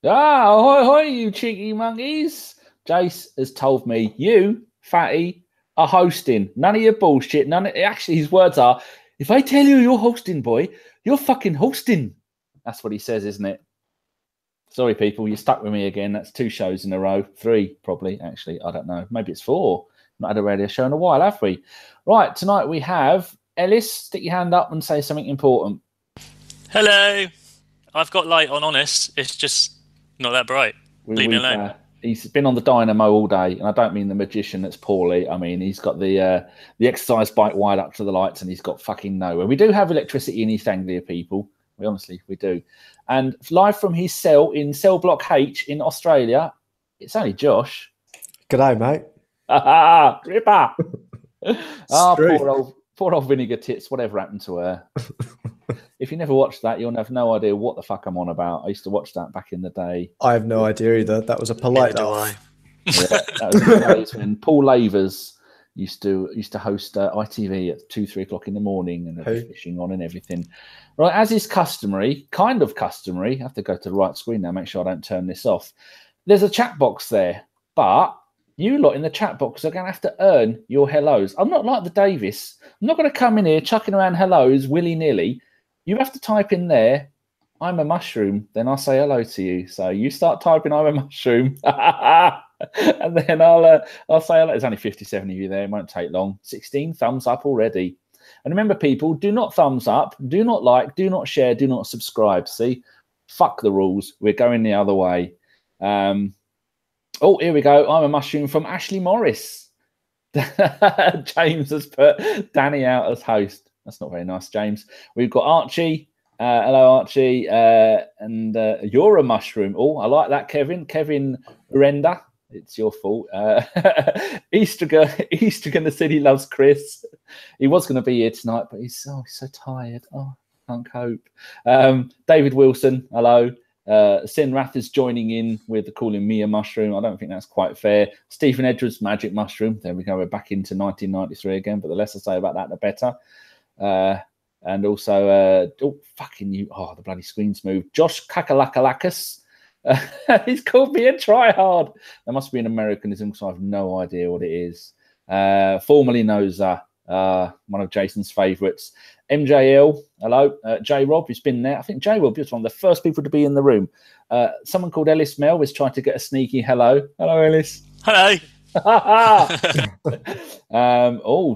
Ahoy, hoy, you cheeky monkeys. Jace has told me you, fatty, are hosting. None of your bullshit. Actually, his words are, if I tell you you're hosting, boy, you're fucking hosting. That's what he says, isn't it? Sorry, people, you're stuck with me again. That's 2 shows in a row. 3, probably, actually. I don't know. Maybe it's 4. Not had a radio show in a while, have we? Right, tonight we have Ellis. Stick your hand up and say something important. Hello. I've got light on, honest. It's just not that bright. Leave me alone. He's been on the dynamo all day, and I don't mean the magician that's poorly. I mean, he's got the exercise bike wired up to the lights, and he's got fucking nowhere. We do have electricity in East Anglia, people. We do. And live from his cell in Cell Block H in Australia, it's only Josh. G'day, mate. Ripper. Poor old Vinegar Tits. Whatever happened to her? If you never watched that, you'll have no idea what the fuck I'm on about. I used to watch that back in the day. I have no idea either. That was a polite laugh. Yeah, that was the days when Paul Lavers used to host ITV at 2-3 o'clock in the morning and fishing on and everything. Right, as is customary, kind of customary. I have to go to the right screen now, make sure I don't turn this off. There's a chat box there, but you lot in the chat box are going to have to earn your hellos. I'm not like the Davis. I'm not going to come in here chucking around hellos willy-nilly. You have to type in there, I'm a mushroom, then I'll say hello to you. So you start typing, I'm a mushroom, and then I'll say hello. There's only 57 of you there. It won't take long. 16 thumbs up already. And remember, people, do not thumbs up, do not like, do not share, do not subscribe. See? Fuck the rules. We're going the other way. Oh, here we go. I'm a mushroom from Ashley Morris. James has put Danny out as host. That's not very nice, James. We've got Archie. Hello, Archie. And you're a mushroom. Oh, I like that, Kevin. Kevin Renda. It's your fault. Eastergan said he loves Chris. He was going to be here tonight, but he's so tired. Oh, can't cope. David Wilson. Hello. Sinrath is joining in with calling me a mushroom. I don't think that's quite fair. Stephen Edwards, magic mushroom. There we go. We're back into 1993 again, but the less I say about that, the better. And also, the bloody screen's moved. Josh Kakalakalakas. He's called me a tryhard. That must be an Americanism because I have no idea what it is. Formerly Noza, one of Jason's favourites. MJL, hello. J-Rob, who's been there. I think J-Rob was one of the first people to be in the room. Someone called Ellis Mel was trying to get a sneaky hello. Hello, Ellis. Hello.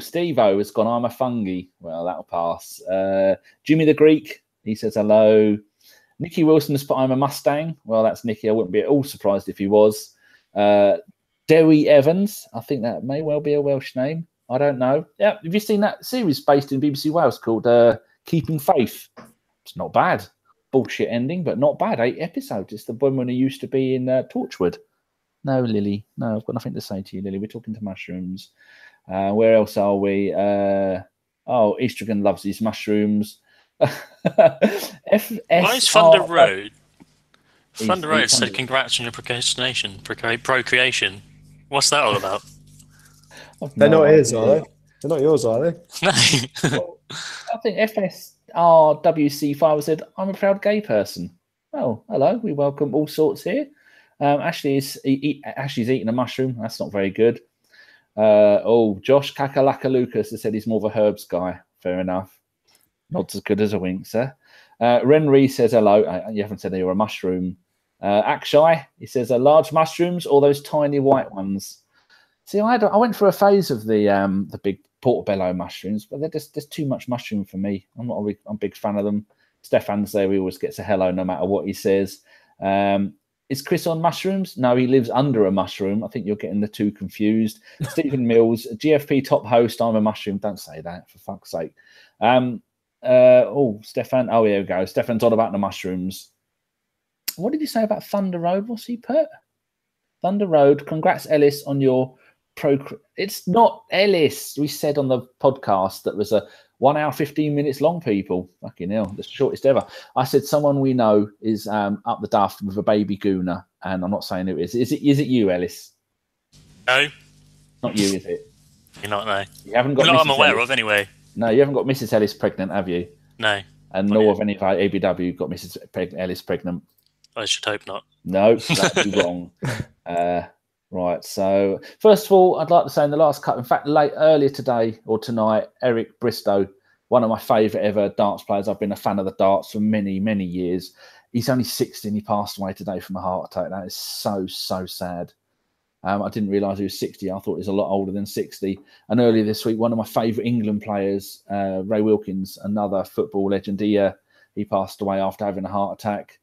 Steve-O has gone, I'm a fungi. Well, that'll pass. Jimmy the Greek, he says hello. Nicky Wilson has put, I'm a Mustang. Well, that's Nicky. I wouldn't be at all surprised if he was. Derry Evans, I think that may well be a Welsh name. I don't know. Yeah, have you seen that series based in BBC Wales called Keeping Faith? It's not bad. Bullshit ending, but not bad. 8 episodes. It's the woman who used to be in Torchwood. No, Lily. No, I've got nothing to say to you, Lily. We're talking to mushrooms. Where else are we? Eastergan loves these mushrooms. Why is Thunder Road? Thunder Road said, congrats on your procreation. What's that all about? They're not his, are they? They're not yours, are they? No. Well, I think FSRWC5 said, I'm a proud gay person. Oh, hello. We welcome all sorts here. Ashley's eating a mushroom. That's not very good. Josh Kakalaka Lucas has said he's more of a herbs guy. Fair enough. Not as good as a wink, sir. Renry says hello. You haven't said you're a mushroom. Akshay, he says, large mushrooms or those tiny white ones? See, I went through a phase of the big portobello mushrooms, but there's too much mushroom for me. I'm a big fan of them. Stefan's there. He always gets a hello no matter what he says. Is Chris on mushrooms? No, he lives under a mushroom. I think you're getting the two confused. Stephen Mills, GFP top host. I'm a mushroom. Don't say that, for fuck's sake. Stefan. Oh, here we go. Stefan's on about the mushrooms. What did you say about Thunder Road? What's he put? Thunder Road. Congrats, Ellis, on your It's not Ellis. We said on the podcast that was a 1 hour, 15 minutes long, people. Fucking hell, the shortest ever. I said someone we know is up the duff with a baby gooner, and I'm not saying who it is. Is it you, Ellis? No. Not you, is it? You're not, no. You haven't got Not Mrs. I'm aware Ellis. of, anyway. No, you haven't got Mrs. Ellis pregnant, have you? No. And nor have any of our ABW got Mrs. Ellis pregnant. I should hope not. No, that'd be wrong. Right. So first of all, I'd like to say in the last cut, in fact, earlier today or tonight, Eric Bristow, one of my favourite ever darts players. I've been a fan of the darts for many, many years. He's only 60 and he passed away today from a heart attack. That is so, so sad. I didn't realise he was 60. I thought he was a lot older than 60. And earlier this week, one of my favourite England players, Ray Wilkins, another football legend, he passed away after having a heart attack.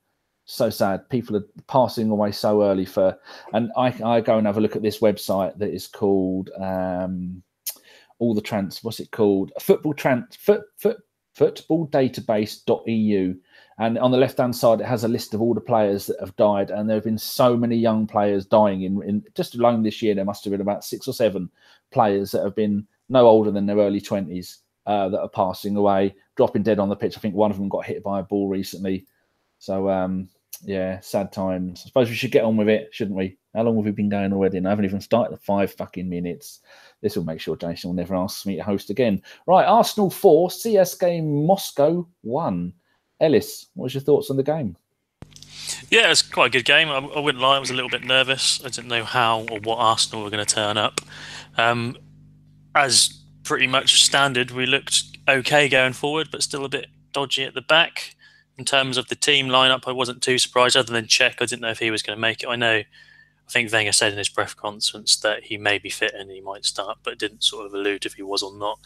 So sad. People are passing away so early and I go and have a look at this website that is called what's it called? Footballdatabase.eu. And on the left-hand side, it has a list of all the players that have died. And there have been so many young players dying in just alone this year. There must have been about 6 or 7 players that have been no older than their early 20s that are passing away, dropping dead on the pitch. I think one of them got hit by a ball recently. So, yeah, sad times. I suppose we should get on with it, shouldn't we? How long have we been going already? And I haven't even started 5 fucking minutes. This will make sure Jason will never ask me to host again. Right, Arsenal 4, CSKA Moscow 1. Ellis, what was your thoughts on the game? Yeah, it's quite a good game. I wouldn't lie, I was a little bit nervous. I didn't know how or what Arsenal were going to turn up. As pretty much standard, we looked okay going forward, but still a bit dodgy at the back. In terms of the team lineup, I wasn't too surprised. Other than Cech, I didn't know if he was going to make it. I think Wenger said in his press conference that he may be fit and he might start, but didn't sort of allude if he was or not.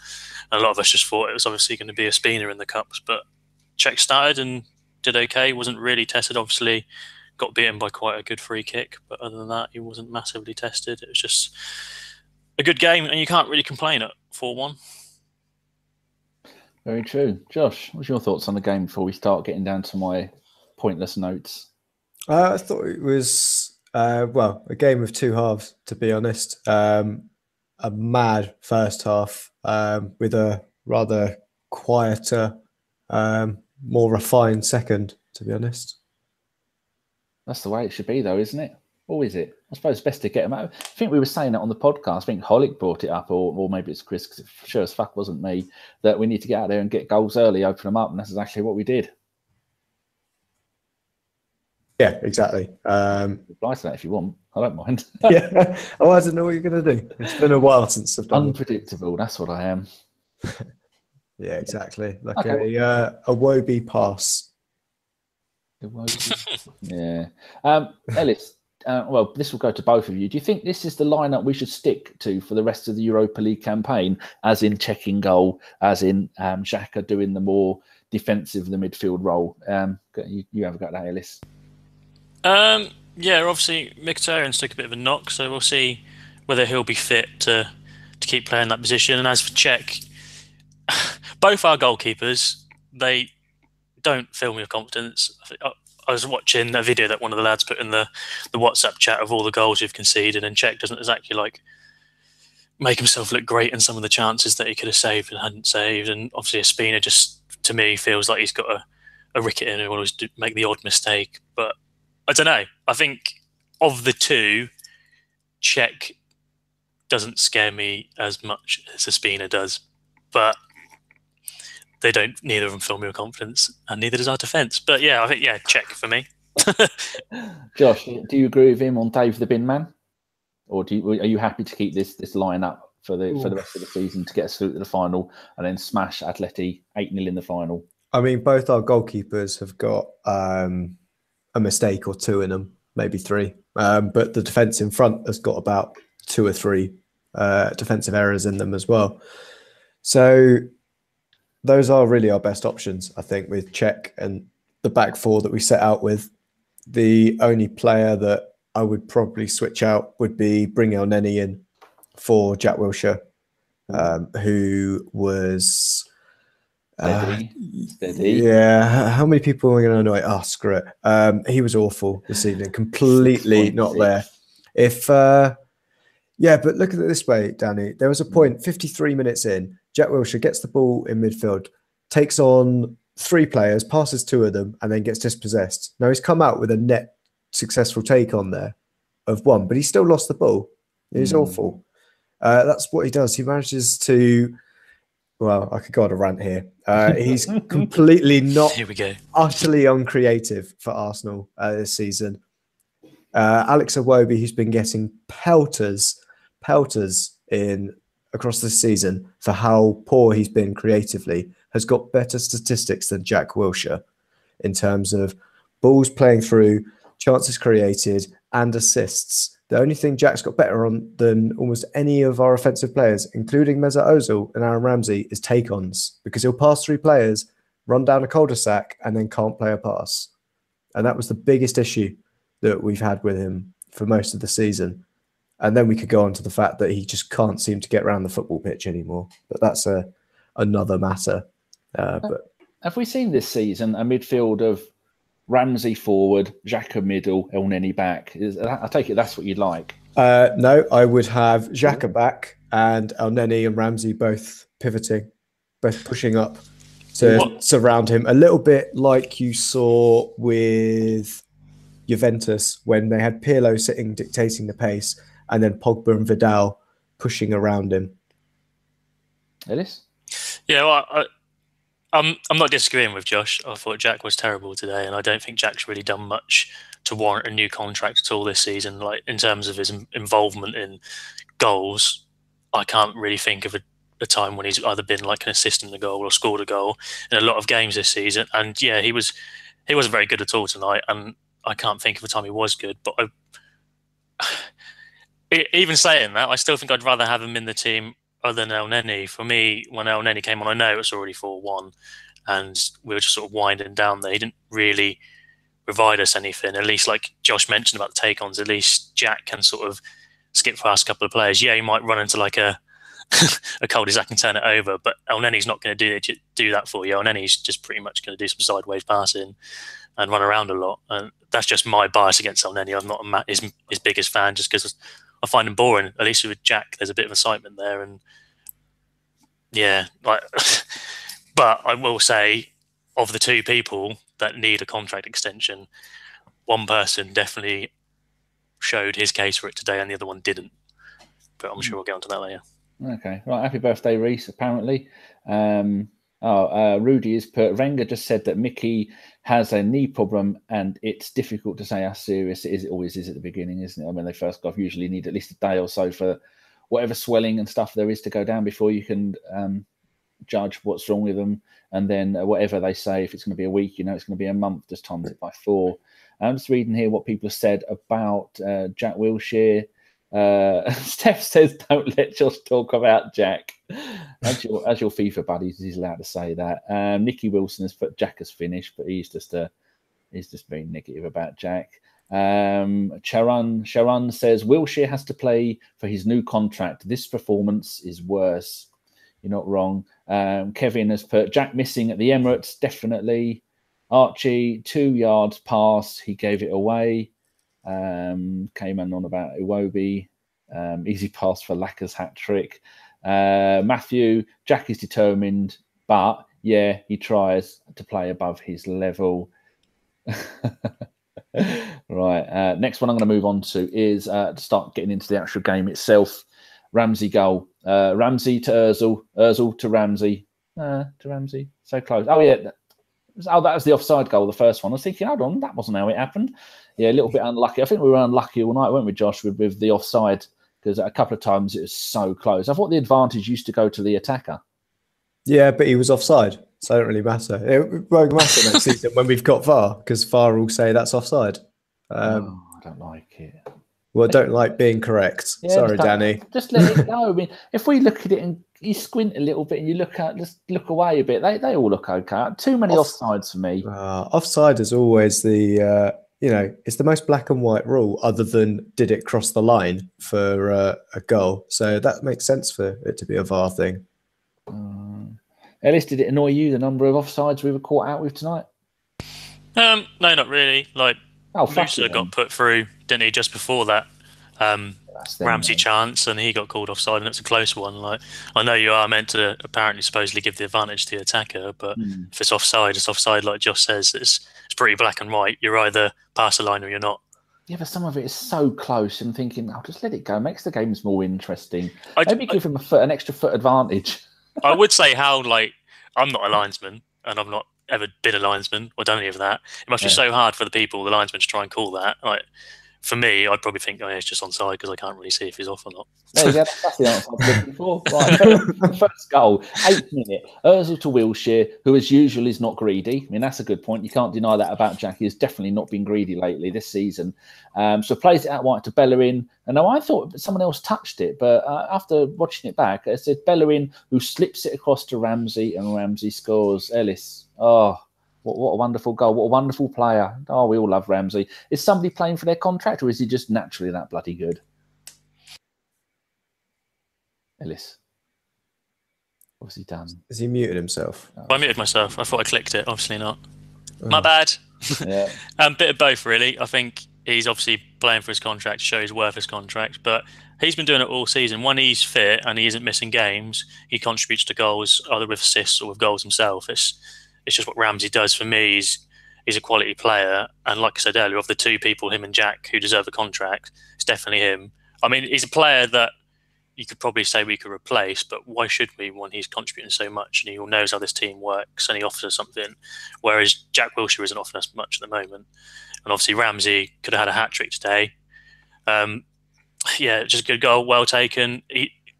And a lot of us just thought it was obviously going to be a spinner in the cups, but Cech started and did okay. Wasn't really tested, obviously. Got beaten by quite a good free kick, but other than that, he wasn't massively tested. It was just a good game, and you can't really complain at 4-1. Very true. Josh, what's your thoughts on the game before we start getting down to my pointless notes? I thought it was, a game of 2 halves, to be honest. A mad first half with a rather quieter, more refined second, to be honest. That's the way it should be, though, isn't it? Or is it? I suppose it's best to get them out. I think we were saying it on the podcast. I think Holick brought it up, or maybe it's Chris, because it sure as fuck wasn't me, that we need to get out there and get goals early, open them up, and that's exactly what we did. Yeah, exactly. Reply to that if you want. I don't mind. Yeah. Oh, I don't know what you're going to do. It's been a while since I've done Unpredictable. That's what I am. Yeah, exactly. Like okay. a Wobie pass. Yeah. Ellis, well, this will go to both of you. Do you think this is the lineup we should stick to for the rest of the Europa League campaign, as in checking goal, as in Xhaka doing the more defensive, the midfield role? You have a go at that, Ellis. Yeah, obviously Mkhitaryan's took a bit of a knock, so we'll see whether he'll be fit to keep playing that position. And as for Cech, both our goalkeepers, they don't fill me with confidence. I was watching a video that one of the lads put in the WhatsApp chat of all the goals you've conceded, and Cech doesn't exactly make himself look great in some of the chances that he could have saved and hadn't saved. And obviously Espina just, to me, feels like he's got a ricket in who will always make the odd mistake. But I don't know. I think of the two, Cech doesn't scare me as much as Espina does. But neither of them fill me with confidence, and neither does our defence. But yeah, I think, Cech for me. Josh, do you agree with him on Dave the Bin Man? Or are you happy to keep this line up for the rest of the season to get us through to the final and then smash Atleti 8-0 in the final? I mean, both our goalkeepers have got a mistake or 2 in them, maybe 3. But the defence in front has got about 2 or 3 defensive errors in them as well. So those are really our best options, I think, with Cech and the back 4 that we set out with. The only player that I would probably switch out would be bring El Neni in for Jack Wilshere, who was steady. Yeah, how many people are going to annoy? Oh, screw it. He was awful this evening, completely not there. But look at it this way, Danny. There was a point 53 minutes in, Jack Wilshere gets the ball in midfield, takes on 3 players, passes 2 of them, and then gets dispossessed. Now, he's come out with a net successful take on there of 1, but he still lost the ball. It was awful. That's what he does. He manages to well, I could go on a rant here. He's completely not Here we go. utterly uncreative for Arsenal this season. Alex Iwobi, who's been getting pelters in across the season for how poor he's been creatively, has got better statistics than Jack Wilshere in terms of balls playing through, chances created, and assists. The only thing Jack's got better on than almost any of our offensive players, including Mesut Ozil and Aaron Ramsey, is take-ons, because he'll pass through players, run down a cul-de-sac, and then can't play a pass. And that was the biggest issue that we've had with him for most of the season. And then we could go on to the fact that he just can't seem to get around the football pitch anymore. But that's another matter. But have we seen this season a midfield of Ramsey forward, Xhaka middle, Elneny back? I take it that's what you'd like. No, I would have Xhaka back and Elneny and Ramsey both pivoting, both pushing up to surround him. A little bit like you saw with Juventus when they had Pirlo sitting dictating the pace and then Pogba and Vidal pushing around him. Ellis? Yeah, well, I'm not disagreeing with Josh. I thought Jack was terrible today, and I don't think Jack's really done much to warrant a new contract at all this season. Like, in terms of his involvement in goals, I can't really think of a time when he's either been like an assist in the goal or scored a goal in a lot of games this season. And yeah, he wasn't very good at all tonight, and I can't think of a time he was good. But even saying that, I still think I'd rather have him in the team other than Elneny. For me, when Elneny came on, I know it was already 4-1, and we were just sort of winding down there. He didn't really provide us anything. At least, like Josh mentioned about the take-ons, at least Jack can sort of skip past a couple of players. Yeah, he might run into like a cul-de-sac and turn it over, but Elneny's not going to do that for you. Elneny's just pretty much going to do some sideways passing and run around a lot. And that's just my bias against Elneny. I'm not his biggest fan, just because I find him boring. At least with Jack, there's a bit of excitement there, and yeah, like. But I will say, of the two people that need a contract extension, one person definitely showed his case for it today, and the other one didn't. But I'm sure we'll get onto that later. Okay, right. Happy birthday, Reese. Apparently, Rudy is put. Wenger just said that Mickey has a knee problem, and it's difficult to say how serious it is. It always is at the beginning, isn't it? When they first go off, usually need at least a day or so for whatever swelling and stuff there is to go down before you can judge what's wrong with them. And then whatever they say, if it's going to be a week, it's going to be a month. Just times it by 4. I'm just reading here what people have said about Jack Wilshere. Steph says, "Don't let Josh talk about Jack." As your FIFA buddies, he's allowed to say that. Nicky Wilson has put Jack as finished, but he's just being negative about Jack. Sharon says Wilshere has to play for his new contract. This performance is worse. You're not wrong. Kevin has put Jack missing at the Emirates, definitely. Archie, 2 yards pass, he gave it away. Came on about Iwobi. Easy pass for Lacazette's hat trick. Matthew, Jack is determined, but yeah, he tries to play above his level. Right. Next one I'm going to move on to is to start getting into the actual game itself. Ramsey goal. Ramsey to Ozil. Ozil to Ramsey. So close. Oh, yeah. That was the offside goal, the first one. I was thinking, hold on, that wasn't how it happened. Yeah, a little bit unlucky. I think we were unlucky all night, weren't we, Josh, with the offside? Because a couple of times it was so close. I thought the advantage used to go to the attacker. Yeah, but he was offside, so it don't really matter. It won't matter next season when we've got VAR, because VAR will say that's offside. I don't like it. Well, I don't like being correct. Yeah, sorry, Danny. Just let it go. I mean, if we look at it and you squint a little bit and you just look away a bit, they all look okay. Too many offsides for me. Offside is always the, it's the most black and white rule, other than did it cross the line for a goal. So that makes sense for it to be a VAR thing. Ellis, did it annoy you, the number of offsides we were caught out with tonight? No, not really. Musa got put through, didn't he, just before that Ramsey chance, and he got called offside, and it's a close one. I know you are meant to apparently supposedly give the advantage to the attacker, but if it's offside, it's offside. Like Josh says, it's pretty black and white. You're either past the line or you're not. Yeah, but some of it is so close. I'm thinking, just let it go. Makes the games more interesting. Maybe give him an extra foot advantage. I would say how, like, I'm not a linesman, and I've not ever been a linesman, or done any of that. It must be so hard for the linesmen, to try and call that. Like, for me, I'd probably think, oh, yeah, it's just onside because I can't really see if he's off or not. There you go. That's the answer I was looking for. Right, first goal, 8th minute. Ozil to Wilshere, who as usual is not greedy. I mean, that's a good point. You can't deny that about Jack. He's definitely not been greedy lately this season. So plays it out wide to Bellerin. And now I thought someone else touched it, but after watching it back, it said Bellerin, who slips it across to Ramsey, and Ramsey scores. Ellis. Oh, what a wonderful goal. What a wonderful player. Oh, we all love Ramsey. Is somebody playing for their contract, or is he just naturally that bloody good? Ellis. What's he done? Has he muted himself? I muted myself. I thought I clicked it. Obviously not. My bad. Yeah. Bit of both, really. I think he's obviously playing for his contract to show he's worth his contract, but he's been doing it all season. When he's fit and he isn't missing games, he contributes to goals either with assists or with goals himself. It's just what Ramsey does. For me, he's a quality player, and like I said earlier, of the two people, him and Jack, who deserve a contract, it's definitely him. I mean, he's a player that you could probably say we could replace, but why should we when he's contributing so much and he all knows how this team works and he offers us something, whereas Jack Wilshere isn't offering us much at the moment. And obviously Ramsey could have had a hat-trick today. Just a good goal, well taken.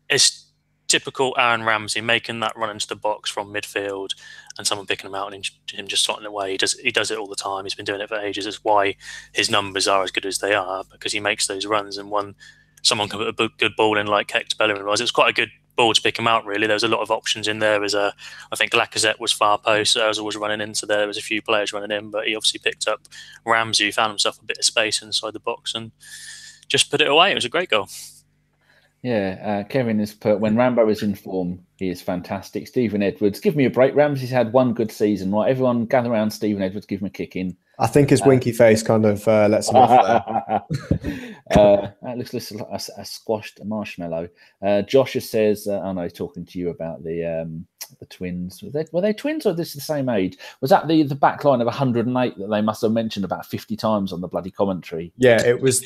It's typical Aaron Ramsey, making that run into the box from midfield and someone picking him out and him just slotting away. He does it all the time. He's been doing it for ages. It's why his numbers are as good as they are, because he makes those runs, and someone can put a good ball in like Hector Bellerin was. It was quite a good ball to pick him out, really. There was a lot of options in there. I think Lacazette was far post, Ozil was running in, so there was a few players running in, but he obviously picked up Ramsey, who found himself a bit of space inside the box and just put it away. It was a great goal. Yeah, Kevin has put, when Rambo is in form, he is fantastic. Stephen Edwards, give me a break. Ramsey's had one good season, right? Everyone gather around Stephen Edwards, give him a kick in. I think his winky face kind of lets him off there. That looks like a squashed marshmallow. Josh says, I know, talking to you about the twins. Were they twins, or this the same age? Was that the back line of 108 that they must have mentioned about 50 times on the bloody commentary? Yeah, it was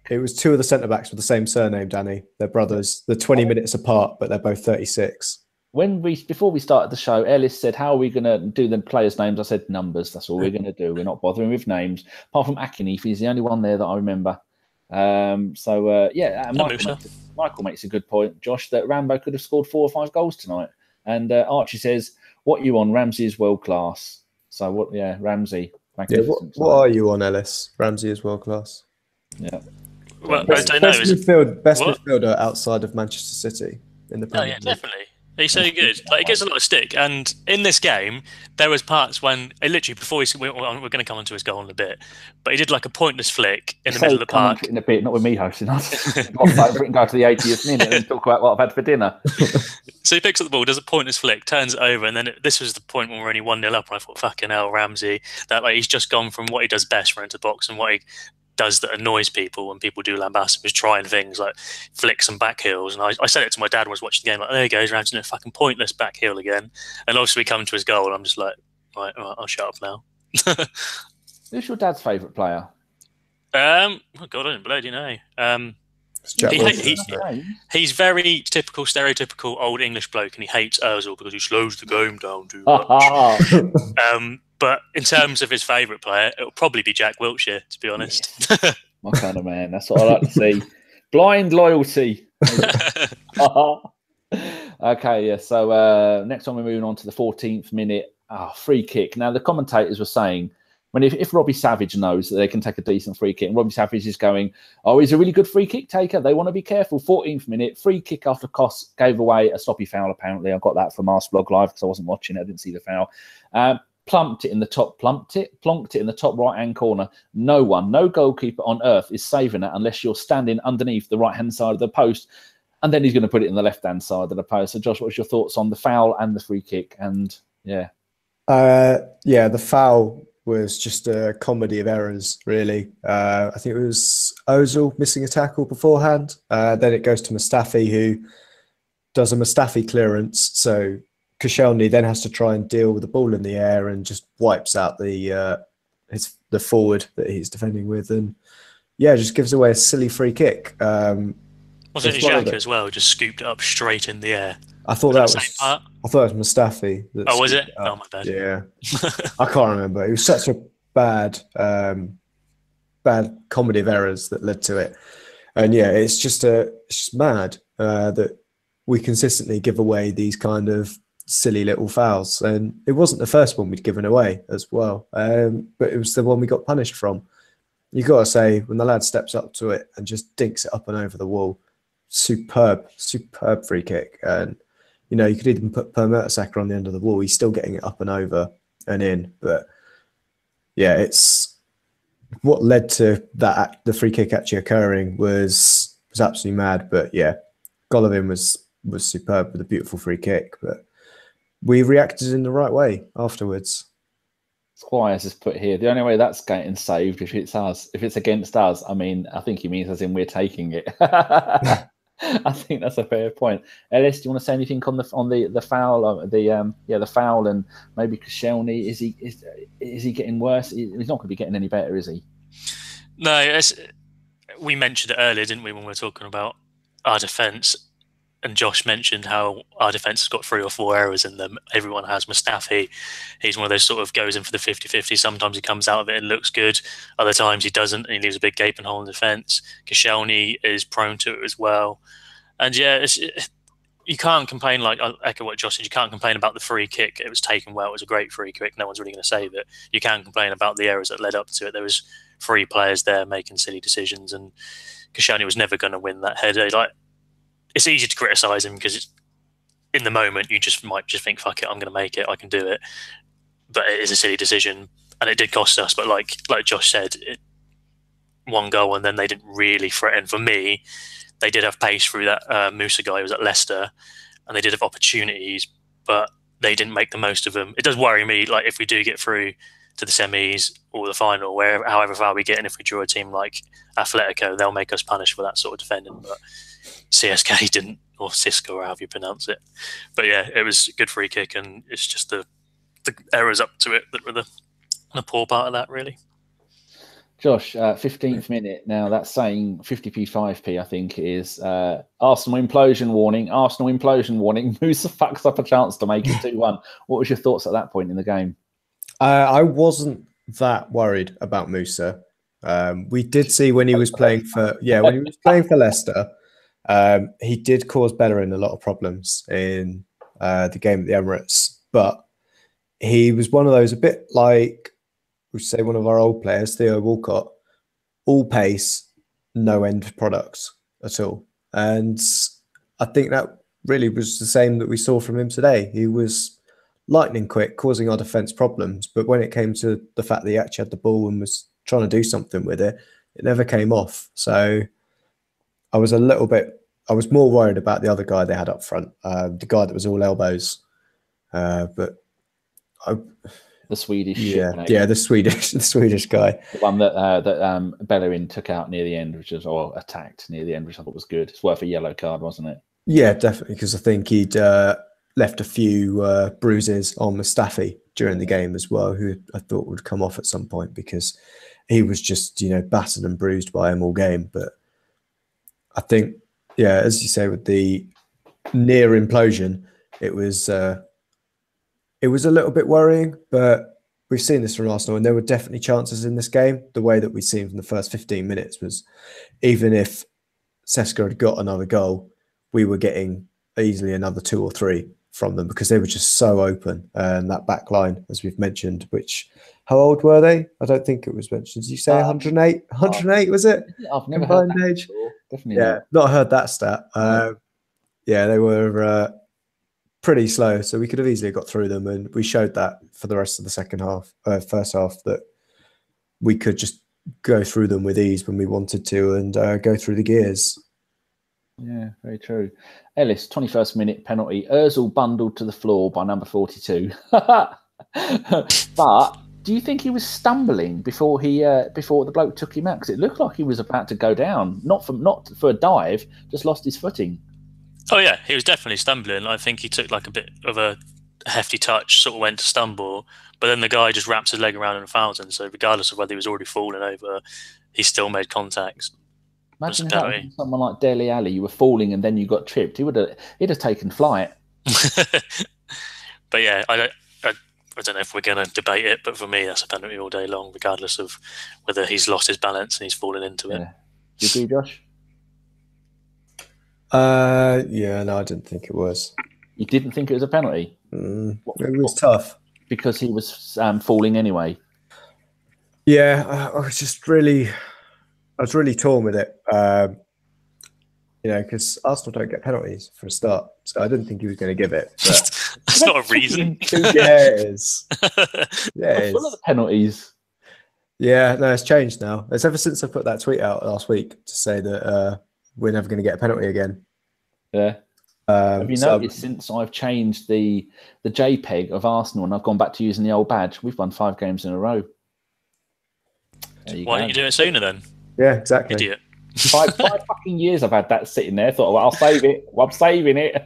it was two of the centre-backs with the same surname, Danny. They're brothers. They're 20 minutes apart, but they're both 36. Before we started the show, Ellis said, how are we going to do the players' names? I said numbers. That's all we're going to do. We're not bothering with names. Apart from Akinif, he's the only one there that I remember. Michael makes a good point, Josh, that Rambo could have scored 4 or 5 goals tonight. And Archie says, what you on? Ramsey is world class. So what? Yeah, Ramsey. Yeah, what are you on, Ellis? Ramsey is world class. Yeah. Well, I don't know. Best midfielder outside of Manchester City in the Premier League. Definitely. He's so good. Like, he gets a lot of stick. And in this game, there was parts when, literally, before we're going to come onto his goal in a bit, but he did like a pointless flick in the middle of the park. In a bit, not with me hosting us. I'll go to the 80th minute and talk about what I've had for dinner. So he picks up the ball, does a pointless flick, turns it over, and then this was the point when we're only 1-0 up, and I thought, fucking hell, Ramsey. That, like, he's just gone from what he does best, run into the box, and what he does that annoys people when people do lambast him, is trying things like flicks and back heels. And I said it to my dad when I was watching the game, like, there he goes, Ramsey doing a fucking pointless back heel again. And obviously we come to his goal, and I'm just like, right, I'll shut up now. Who's your dad's favourite player? Oh God, I didn't bloody know. He's very typical, stereotypical old English bloke, and he hates Ozil because he slows the game down too much. But in terms of his favourite player, it'll probably be Jack Wilshere, to be honest. Yeah. My kind of man. That's what I like to see. Blind loyalty. Okay, yeah. So next one, we're moving on to the 14th minute. Free kick. Now, the commentators were saying, if Robbie Savage knows that they can take a decent free kick, and Robbie Savage is going, he's a really good free kick taker, they want to be careful. 14th minute, free kick after Koss gave away a sloppy foul, apparently. I got that from Arsblog Live because I wasn't watching it. I didn't see the foul. Plonked it in the top right-hand corner. No one, no goalkeeper on earth is saving it unless you're standing underneath the right-hand side of the post. And then he's going to put it in the left-hand side of the post. So, Josh, what's your thoughts on the foul and the free kick? And, yeah. The foul was just a comedy of errors, really. I think it was Ozil missing a tackle beforehand. Then it goes to Mustafi, who does a Mustafi clearance. So Koscielny then has to try and deal with the ball in the air and just wipes out the forward that he's defending with. And, just gives away a silly free kick. Wasn't it Xhaka as well? Just scooped it up straight in the air. I thought that was Mustafi. Oh, was it? Oh, my bad. Yeah, I can't remember. It was such a bad comedy of errors that led to it. And yeah, it's just mad that we consistently give away these kind of silly little fouls. And it wasn't the first one we'd given away as well, but it was the one we got punished from. You got to say, when the lad steps up to it and just dinks it up and over the wall, superb free kick. And you know, you could even put Pierre-Emerick on the end of the wall. He's still getting it up and over and in. But yeah, it's what led to that. The free kick actually occurring was absolutely mad. But yeah, Golovin was superb with a beautiful free kick. But we reacted in the right way afterwards. Squires has put here, the only way that's getting saved if it's us, if it's against us. I mean, I think he means as in we're taking it. I think that's a fair point. Ellis, do you want to say anything on the foul, the foul, and maybe Koscielny? Is he getting worse? He's not going to be getting any better, is he? No, we mentioned it earlier, didn't we, when we were talking about our defence? And Josh mentioned how our defence has got 3 or 4 errors in them. Everyone has. Mustafi, he's one of those sort of goes in for the 50-50. Sometimes he comes out of it and looks good. Other times he doesn't, and he leaves a big gaping hole in defence. Koscielny is prone to it as well. And yeah, you can't complain. Like, I echo what Josh said, you can't complain about the free kick. It was taken well. It was a great free kick. No one's really going to save it. You can complain about the errors that led up to it. There was 3 players there making silly decisions, and Koscielny was never going to win that header. Like, it's easy to criticise him because in the moment you might just think, fuck it, I'm going to make it, I can do it. But it is a silly decision, and it did cost us. But like Josh said, 1 goal, and then they didn't really threaten. For me, they did have pace through that Musa guy who was at Leicester, and they did have opportunities, but they didn't make the most of them. It does worry me, like if we do get through to the semis or the final, however far we get, and if we draw a team like Atletico, they'll make us punish for that sort of defending. But CSKA didn't, or CSKA, or however you pronounce it. But yeah, it was a good free kick, and it's just the errors up to it that were the poor part of that, really. Josh, 15th minute. Now that's saying 50p, 5p, I think it is. Arsenal implosion warning. Arsenal implosion warning. Musa fucks up a chance to make it 2-1. What was your thoughts at that point in the game? I wasn't that worried about Musa. We did see when he was playing for Leicester, he did cause Bellerin a lot of problems in the game at the Emirates, but he was one of those, a bit like, we say, one of our old players, Theo Walcott, all pace, no end products at all. And I think that really was the same that we saw from him today. He was lightning quick, causing our defence problems, but when it came to the fact that he actually had the ball and was trying to do something with it, it never came off. So I was more worried about the other guy they had up front, the guy that was all elbows. The Swedish, the Swedish guy, the one that Bellerin took out near the end, or attacked near the end, which I thought was good. It's worth a yellow card, wasn't it? Yeah, definitely, because I think he'd left a few bruises on Mustafi during the game as well, who I thought would come off at some point because he was just battered and bruised by him all game. But I think, yeah, as you say, with the near implosion, it was a little bit worrying, but we've seen this from Arsenal, and there were definitely chances in this game. The way that we've seen from the first 15 minutes was, even if CSKA had got another goal, we were getting easily another 2 or 3 from them because they were just so open. And that back line, as we've mentioned, which, how old were they? I don't think it was mentioned. Did you say 108? 108, was it? I've never heard that age. Before. Definitely not heard that stat. Yeah, they were pretty slow, so we could have easily got through them, and we showed that for the rest of the first half, that we could just go through them with ease when we wanted to, and go through the gears. Yeah, very true. Ellis, 21st minute penalty. Ozil bundled to the floor by number 42. But do you think he was stumbling before the bloke took him out? Because it looked like he was about to go down, not for a dive, just lost his footing. Oh yeah, he was definitely stumbling. I think he took like a bit of a hefty touch, sort of went to stumble, but then the guy just wraps his leg around and fouls him. So regardless of whether he was already falling over, he still made contact. Imagine if that was someone like Dele Alli, you were falling and then you got tripped. He'd have taken flight. But yeah, I don't know if we're going to debate it, but for me, that's a penalty all day long, regardless of whether he's lost his balance and he's fallen into it. Do you agree, Josh? Yeah, no, I didn't think it was. You didn't think it was a penalty? It was tough. Because he was falling anyway? Yeah, I was really torn with it. Because Arsenal don't get penalties for a start. So I didn't think he was going to give it. But... That's not a reason. Yeah, it is. Yeah, it is. Full of the penalties. Yeah, no, it's changed now. It's ever since I put that tweet out last week to say that we're never going to get a penalty again. Yeah. Have you noticed since I've changed the JPEG of Arsenal and I've gone back to using the old badge, we've won 5 games in a row. Why didn't you do it sooner then? Yeah, exactly. Idiot. 5 fucking years I've had that sitting there. Thought, well, I'll save it. Well, I'm saving it.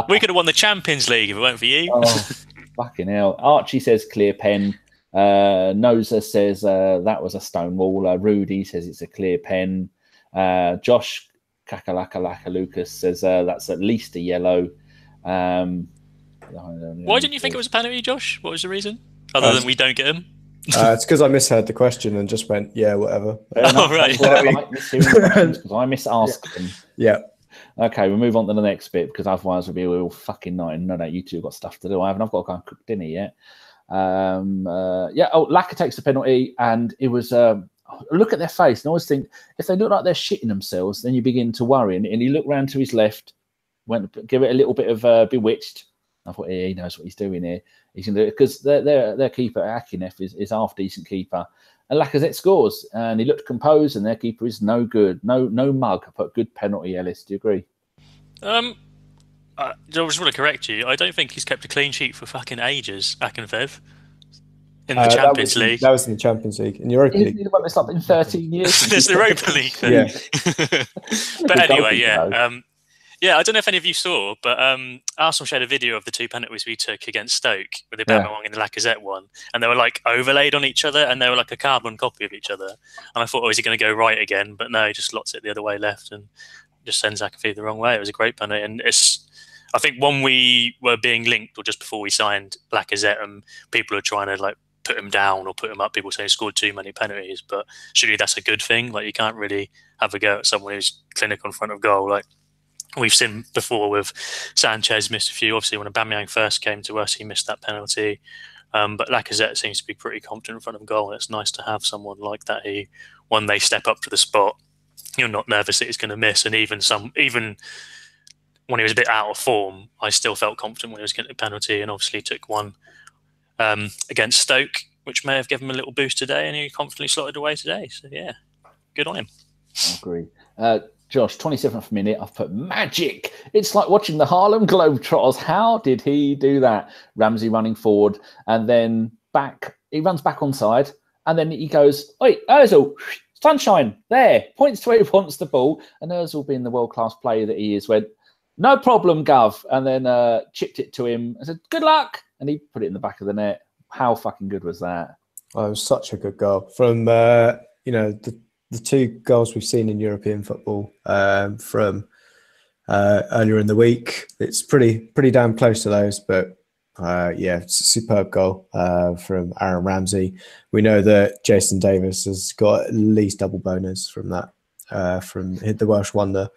We could have won the Champions League if it weren't for you. Oh, fucking hell. Archie says clear pen. Noza says that was a stonewall. Rudy says it's a clear pen. Josh Kakalaka Lucas says that's at least a yellow. Why didn't you think it was a penalty, Josh? What was the reason? Other than we don't get him? It's because I misheard the question and just went, yeah, whatever. Right. Because I misasked them. Yeah. Okay, we'll move on to the next bit because otherwise we'll be all fucking night. And no, you two got stuff to do. I've got to go and cook dinner yet. Lacazette takes the penalty and it was look at their face and I always think if they look like they're shitting themselves, then you begin to worry. And he looked round to his left, give it a little bit of bewitched. I thought, yeah, he knows what he's doing here. He's going to do it because their keeper Akinef is half decent keeper, and Lacazette scores and he looked composed. And their keeper is no good, no mug, but good penalty. Ellis, do you agree? I just want to correct you. I don't think he's kept a clean sheet for fucking ages. Akinfev in the Champions League. That was in the Champions League. In the Europa League. He's the one that's like been 13 years. There's the Europa League thing. Yeah. But anyway, yeah. Yeah, I don't know if any of you saw, but Arsenal shared a video of the 2 penalties we took against Stoke with the Aubameyang and the Lacazette one, and they were like overlaid on each other, and they were like a carbon copy of each other. And I thought, is he going to go right again? But no, he just slots it the other way left and just sends Akinfev the wrong way. It was a great penalty, and I think when we were being linked, or just before we signed Lacazette, and people are trying to like put him down or put him up. People say he scored too many penalties, but surely that's a good thing. Like you can't really have a go at someone who's clinical in front of goal. Like we've seen before with Sanchez missed a few. Obviously, when Aubameyang first came to us, he missed that penalty. But Lacazette seems to be pretty confident in front of goal. And it's nice to have someone like that who, when they step up to the spot, you're not nervous that he's going to miss. And even when he was a bit out of form, I still felt confident when he was getting a penalty. And obviously took one against Stoke, which may have given him a little boost today. And he confidently slotted away today. So yeah, good on him. I agree. Josh, 27th minute, I've put magic. It's like watching the Harlem Globetrotters. How did he do that? Ramsey running forward and then back. He runs back onside and then he goes, "Oi, Ozil, sunshine, there." Points to where he wants the ball. And Ozil, being the world-class player that he is, went, "No problem, Gov." And then chipped it to him and said, "Good luck." And he put it in the back of the net. How fucking good was that? Oh, it was such a good goal. From, the 2 goals we've seen in European football from earlier in the week. It's pretty damn close to those, but it's a superb goal from Aaron Ramsey. We know that Jason Davis has got at least double bonus from that, from the Welsh wonder.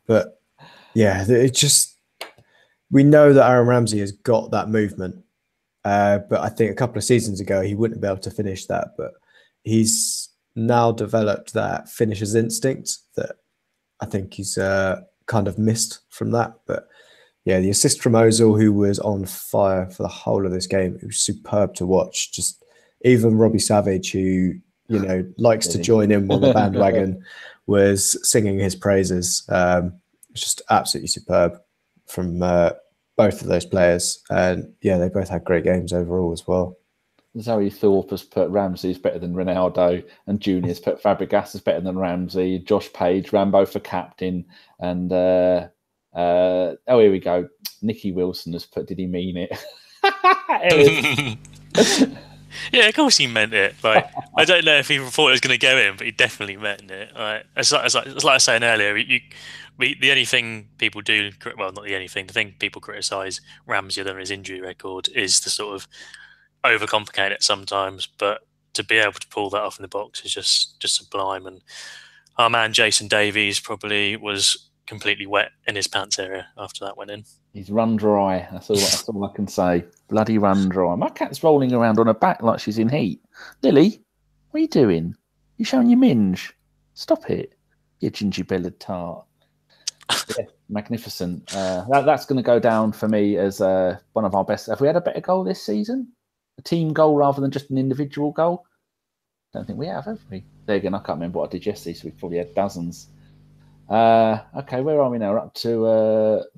But yeah, we know that Aaron Ramsey has got that movement. But I think a couple of seasons ago, he wouldn't be able to finish that, but he's now developed that finisher's instinct that I think he's kind of missed from that. But yeah, the assist from Ozil, who was on fire for the whole of this game, it was superb to watch. Just even Robbie Savage, who likes to join in on the bandwagon, was singing his praises. Just absolutely superb from both of those players, and yeah, they both had great games overall as well. Zoe Thorpe has put Ramsey is better than Ronaldo, and Junior's put Fabregas is better than Ramsey. Josh Page, Rambo for captain, and here we go. Nicky Wilson has put, did he mean it? Yeah, of course he meant it. Like, I don't know if he thought it was going to go in, but he definitely meant it. Like, it's like I was saying earlier. The only thing people do, well, not the only thing. The thing people criticise Ramsey on his injury record is to sort of overcomplicate it sometimes. But to be able to pull that off in the box is just sublime. And our man Jason Davies probably was completely wet in his pants area after that went in. He's run dry. That's all I can say. Bloody run dry. My cat's rolling around on her back like she's in heat. Lily, what are you doing? You showing your minge? Stop it, you gingy-bellied tart. Yeah, magnificent. That's going to go down for me as one of our best. Have we had a better goal this season? A team goal rather than just an individual goal? Don't think we have we? There again, I can't remember what I did yesterday, so we've probably had dozens. Okay, where are we now? We're up to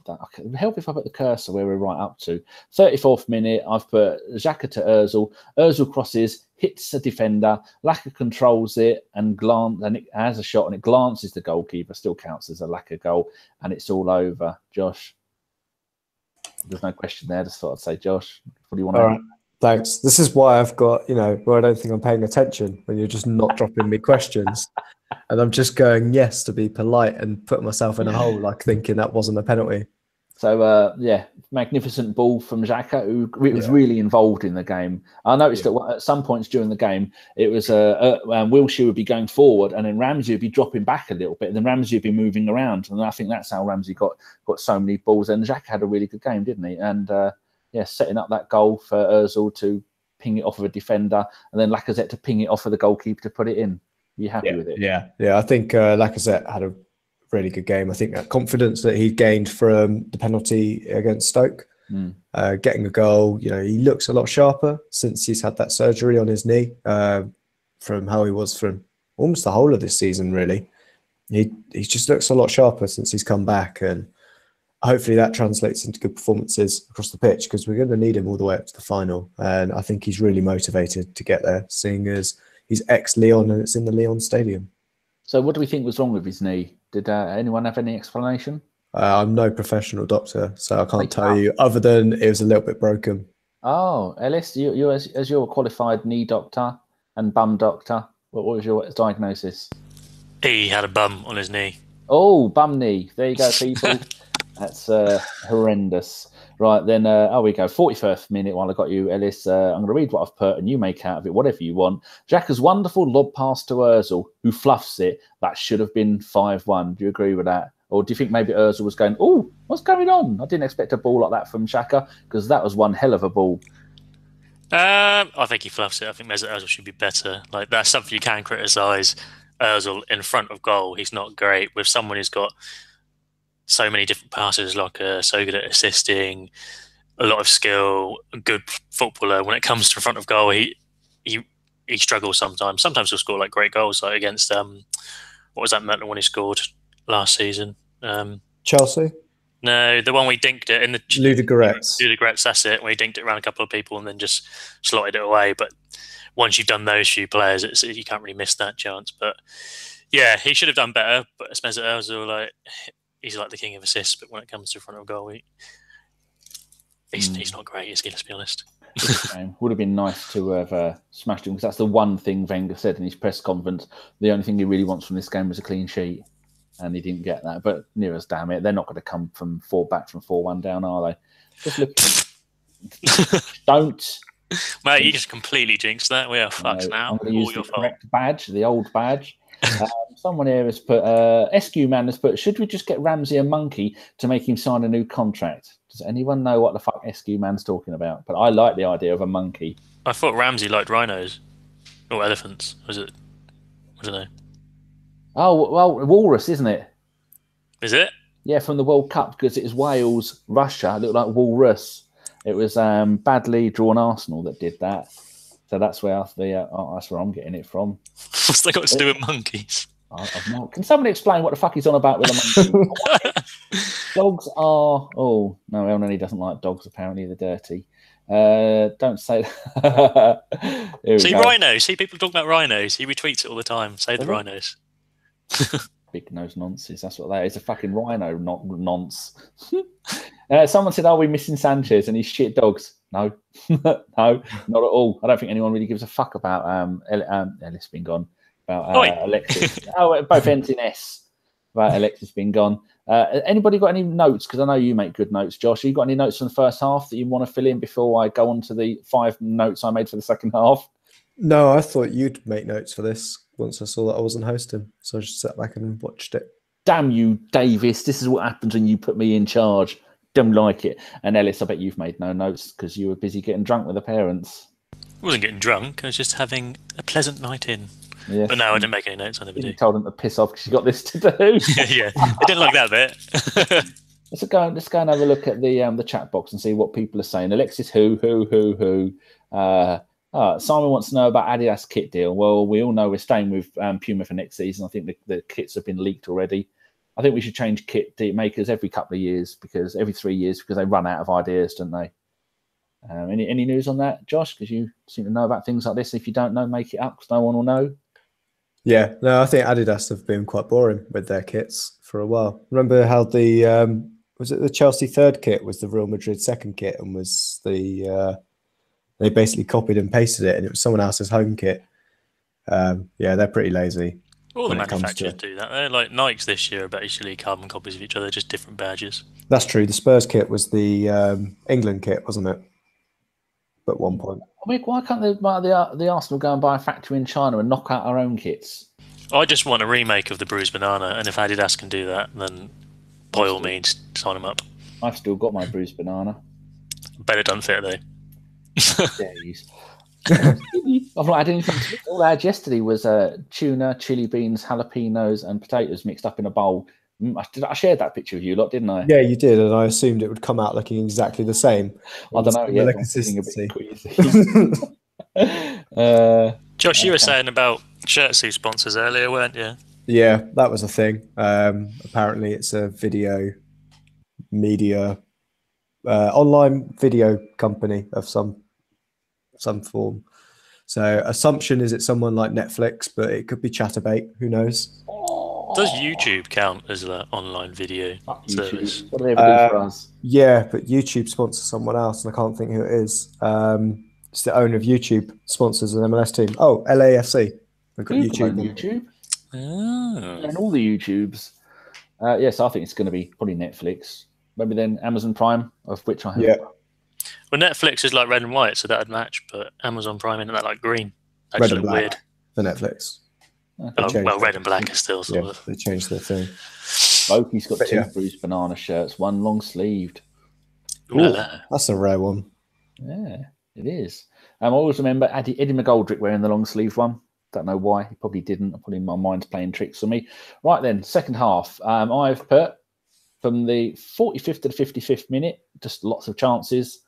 okay, help if I put the cursor where we're right up to. 34th minute, I've put Xhaka to Ozil. Ozil crosses, hits a defender, Lacazette controls it and it has a shot and it glances the goalkeeper, still counts as a Lacazette goal, and it's all over. Josh, there's no question there. Just thought I'd say, Josh, what do you want? All right, thanks. This is why I've got, where I don't think I'm paying attention when you're just not dropping me questions. And I'm just going yes to be polite and put myself in a hole, like thinking that wasn't a penalty. So, magnificent ball from Xhaka, who was really involved in the game. I noticed that at some points during the game, it was Wilshere would be going forward and then Ramsey would be dropping back a little bit and then Ramsey would be moving around. And I think that's how Ramsey got so many balls. And Xhaka had a really good game, didn't he? And, setting up that goal for Ozil to ping it off of a defender and then Lacazette to ping it off of the goalkeeper to put it in. You happy with it? Yeah. I think Lacazette had a really good game. I think that confidence that he gained from the penalty against Stoke, getting a goal, he looks a lot sharper since he's had that surgery on his knee from how he was from almost the whole of this season, really. He just looks a lot sharper since he's come back, and hopefully that translates into good performances across the pitch because we're going to need him all the way up to the final. And I think he's really motivated to get there, seeing as he's ex-Lyon and it's in the Lyon Stadium. So what do we think was wrong with his knee? Did anyone have any explanation? I'm no professional doctor, so I can't tell you other than it was a little bit broken. Oh, Ellis, you as you're a qualified knee doctor and bum doctor, what was your diagnosis? He had a bum on his knee. Oh, bum knee. There you go, people. That's horrendous. Right, then, we go. 41st minute while I got you, Ellis. I'm going to read what I've put and you make out of it whatever you want. Xhaka's wonderful lob pass to Ozil, who fluffs it. That should have been 5-1. Do you agree with that? Or do you think maybe Ozil was going, oh, what's going on? I didn't expect a ball like that from Xhaka because that was one hell of a ball. I think he fluffs it. I think Mesut Ozil should be better. Like, that's something you can criticise Ozil in front of goal. He's not great. With someone who's got so many different passes, like so good at assisting, a lot of skill, a good footballer. When it comes to front of goal, he struggles sometimes. Sometimes he'll score like great goals, like against what was that Maitland when he scored last season? Chelsea? No, the one we dinked it in the Ludogorets. That's it. Where he dinked it around a couple of people and then just slotted it away. But once you've done those few players, you can't really miss that chance. But yeah, he should have done better. But it's Mesut Ozil, he's like the king of assists, but when it comes to front of goal, he's not great, is he? Let's be honest. Would have been nice to have smashed him because that's the one thing Wenger said in his press conference. The only thing he really wants from this game was a clean sheet, and he didn't get that. But near as damn it, they're not going to come from 4-1 down, are they? Just look. Don't. Mate, you just completely jinxed that. We are fucked now. I'm going to use the correct badge, the old badge. Someone here has put, SQ Man has put, should we just get Ramsey a monkey to make him sign a new contract? Does anyone know what the fuck SQ Man's talking about? But I like the idea of a monkey. I thought Ramsey liked rhinos or elephants. Was it? I don't know. Oh, well, walrus, isn't it? Is it? Yeah, from the World Cup, because it was Wales, Russia. It looked like walrus. It was badly drawn Arsenal that did that. So that's where I'm getting it from. What's that got to do with monkeys? I've not. Can someone explain what the fuck he's on about with a monkey? Dogs are... Oh, no, Elneny doesn't like dogs, apparently. They're dirty. Don't say that. See, rhinos. See, people talk about rhinos. He retweets it all the time. Say the rhinos. Big nose nonsense. That's what that is. A fucking rhino, not nonce. Someone said, are we missing Sanchez and his shit dogs? No, no, not at all. I don't think anyone really gives a fuck about Ellis being gone, about Alexis. It both ends in S, about Alexis being gone. Anybody got any notes? Because I know you make good notes, Josh. Have you got any notes from the first half that you want to fill in before I go on to the 5 notes I made for the second half? No, I thought you'd make notes for this once I saw that I wasn't hosting. So I just sat back and watched it. Damn you, Davis. This is what happens when you put me in charge. Don't like it. And Ellis, I bet you've made no notes because you were busy getting drunk with the parents. I wasn't getting drunk. I was just having a pleasant night in. Yes. But no, I didn't make any notes. I never do. You told them to piss off because you got this to do. Yeah, I didn't like that bit. Let's go and have a look at the chat box and see what people are saying. Alexis, who? Simon wants to know about Adidas kit deal. Well, we all know we're staying with Puma for next season. I think the kits have been leaked already. I think we should change kit makers every couple of years, because every 3 years, because they run out of ideas, don't they? Any news on that, Josh? Because you seem to know about things like this. If you don't know, make it up, because no one will know. Yeah, no, I think Adidas have been quite boring with their kits for a while. Remember how the was it the Chelsea third kit was the Real Madrid second kit, and was the they basically copied and pasted it, and it was someone else's home kit. Yeah, they're pretty lazy. All the manufacturers do that. They're like Nikes this year are basically carbon copies of each other, just different badges. That's true. The Spurs kit was the England kit, wasn't it? At one point. I mean, why can't the Arsenal go and buy a factory in China and knock out our own kits? I just want a remake of the Bruised Banana, and if Adidas can do that, then by all means, sign them up. I've still got my Bruised Banana. Bet it doesn't fit, though. Jeez. I've not had anything. All I had yesterday was tuna, chili beans, jalapenos, and potatoes mixed up in a bowl. I shared that picture with you lot, didn't I? Yeah, you did, and I assumed it would come out looking exactly the same. I don't know. Yeah, consistency. Josh, you were saying about Shirtsy sponsors earlier, weren't you? Yeah, that was a thing. Apparently, it's a video media, online video company of some form. So assumption is it's someone like Netflix, but it could be Chatterbait. Who knows? Does YouTube count as an online video service? What do they ever do for us? Yeah, but YouTube sponsors someone else, and I can't think who it is. It's the owner of YouTube sponsors an MLS team. Oh, LAFC. We've got YouTube. Oh. And all the YouTubes. Yes, I think it's going to be probably Netflix. Maybe then Amazon Prime, of which I have. Yeah. Well, Netflix is like red and white, so that'd match, but Amazon Prime isn't that like green? That Red just and look black weird. for Netflix. Well, red and black is still sort of. They changed their thing. Loki's got two Bruised Banana shirts, one long sleeved. Ooh, that's a rare one. Yeah, it is. I always remember Eddie McGoldrick wearing the long sleeved one. Don't know why. He probably didn't. Probably my mind's playing tricks on me. Right then, second half. I've put from the 45th to the 55th minute, just lots of chances.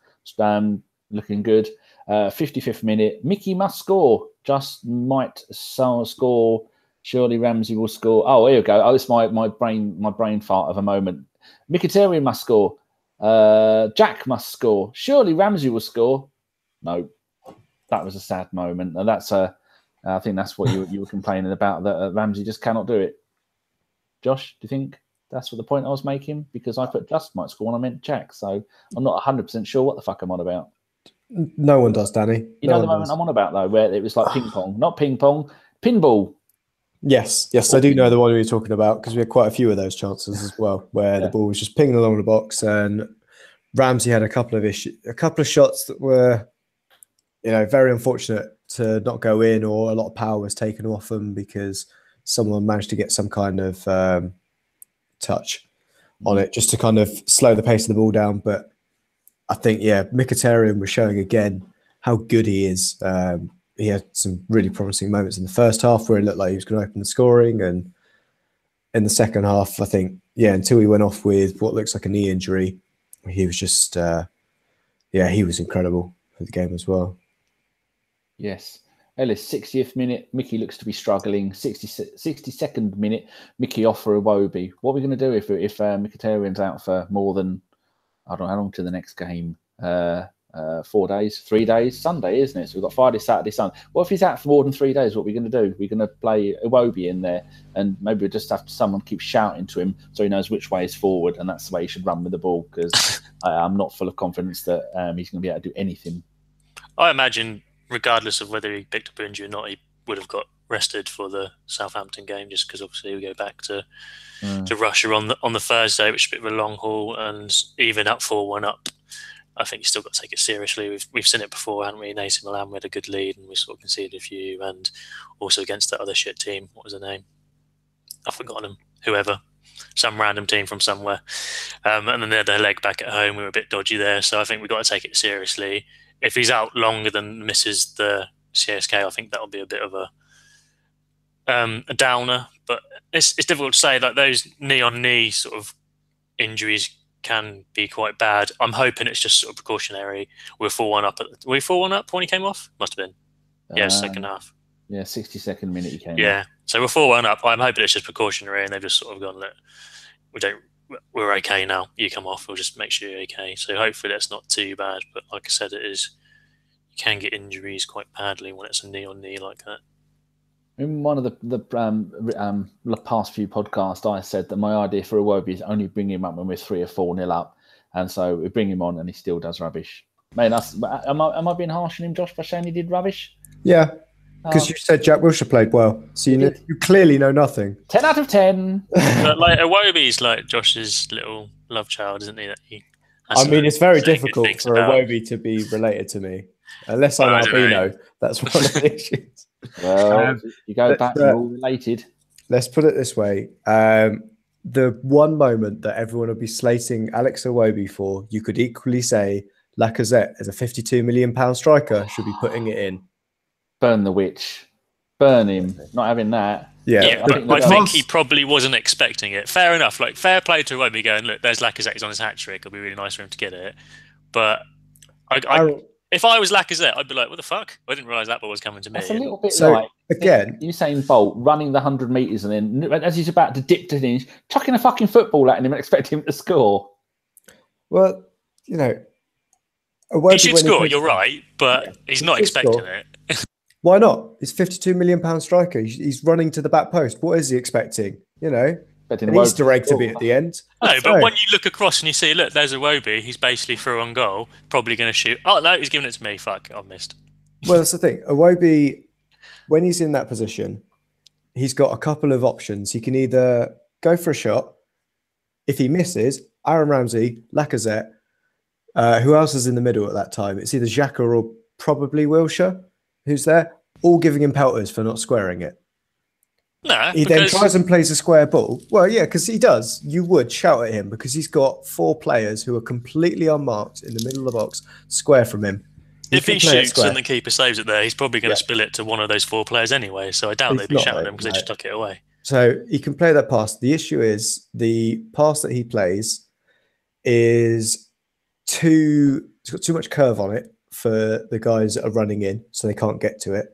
Looking good. 55th minute, Mickey must score. Just might score. Surely Ramsey will score. Oh, here we go. Oh, this is my brain fart of a moment. Mkhitaryan must score. Jack must score. Surely Ramsey will score. No, that was a sad moment. And that's I think that's what you were complaining about, that Ramsey just cannot do it. Josh, do you think that's what the point I was making? Because I put just might score and I meant Jack, so I'm not 100% sure what the fuck I'm on about. No one does, Danny. You know the moment I'm on about, though, where it was like ping pong, not ping pong, pinball. Yes, I do know the one you're talking about, because we had quite a few of those chances as well, where the ball was just pinging along the box, and Ramsey had a couple of shots that were, very unfortunate to not go in, or a lot of power was taken off them because someone managed to get some kind of touch on it just to kind of slow the pace of the ball down. But I think, Mkhitaryan was showing again how good he is. He had some really promising moments in the first half where it looked like he was going to open the scoring. And in the second half, I think, until he went off with what looks like a knee injury, he was just, he was incredible for the game as well. Yes. Ellis, 60th minute, Mickey looks to be struggling. 62nd minute, Mickey off for Iwobi. What are we going to do if Mkhitaryan's out for more than, I don't know, how long to the next game? 4 days, 3 days, Sunday, isn't it? So we've got Friday, Saturday, Sunday. What if he's out for more than 3 days? What are we going to do? We're going to play Iwobi in there, and maybe we just have someone keep shouting to him so he knows which way is forward, and that's the way he should run with the ball, because I'm not full of confidence that he's going to be able to do anything. I imagine, regardless of whether he picked up injury or not, he would have got rested for the Southampton game, just because obviously we go back to Russia on the Thursday, which is a bit of a long haul, and even up 4-1 up, I think you still got to take it seriously. We've seen it before, haven't we? In AC Milan, we had a good lead and we sort of conceded a few, and also against that other shit team. What was their name? I've forgotten them. Whoever. Some random team from somewhere. And then they had their leg back at home. We were a bit dodgy there, so I think we've got to take it seriously. If he's out longer than misses the CSKA, I think that'll be a bit of a downer. But it's difficult to say. Like, those knee-on-knee sort of injuries can be quite bad. I'm hoping it's just sort of precautionary. We're 4-1 up. Were we 4-1 up when he came off? Must have been. Yeah, second half. Yeah, 62nd minute he came Yeah, off. So we're 4-1 up. I'm hoping it's just precautionary, and they've just sort of gone, look, we're okay now. You come off. We'll just make sure you're okay. So hopefully that's not too bad. But like I said, you can get injuries quite badly when it's a knee-on-knee like that. In one of the past few podcasts, I said that my idea for Iwobi is only bring him up when we're 3 or 4-0 up, and so we bring him on, and he still does rubbish. Man, am I being harsh on him, Josh, by saying he did rubbish? Yeah, because you said Jack Wilshere played well, so you clearly know nothing. 10 out of 10. But like, Iwobi's like Josh's little love child, isn't he? I mean, it's very difficult for Iwobi to be related to me, unless I'm albino. That's one of the issues. Well, you go back, you're all related. Let's put it this way. The one moment that everyone will be slating Alex Iwobi for, you could equally say Lacazette, as a £52 million striker, should be putting it in. Burn the witch. Burn him. Not having that. Yeah, I think he probably wasn't expecting it. Fair enough. Like, fair play to Iwobi going, look, there's Lacazette, he's on his hat-trick. It'll be really nice for him to get it. But if I was Lacazette, I'd be like, what the fuck? I didn't realise that ball was coming to me. It's a little bit like, again, Usain Bolt running the 100 metres and then, as he's about to dip to the chucking a fucking football at him and expecting him to score. Well, you know, he should score, you're right, but he's not expecting it. Why not? He's a £52 million striker. He's running to the back post. What is he expecting? You know, an Easter egg to be at the end. No, but when you look across and you see, look, there's Iwobi. He's basically through on goal, probably going to shoot. Oh, no, he's giving it to me. Fuck, I've missed. Well, that's the thing. Iwobi, when he's in that position, he's got a couple of options. He can either go for a shot. If he misses, Aaron Ramsey, Lacazette, who else is in the middle at that time? It's either Xhaka or probably Wilshere, who's there, all giving him pelters for not squaring it. No, he then tries and plays a square ball. Well, yeah, because he does. You would shout at him because he's got 4 players who are completely unmarked in the middle of the box, square from him. If he shoots and the keeper saves it there, he's probably going to spill it to one of those 4 players anyway. So I doubt they'd be shouting at him because they just tuck it away. So he can play that pass. The issue is the pass that he plays is it's got too much curve on it for the guys that are running in, so they can't get to it.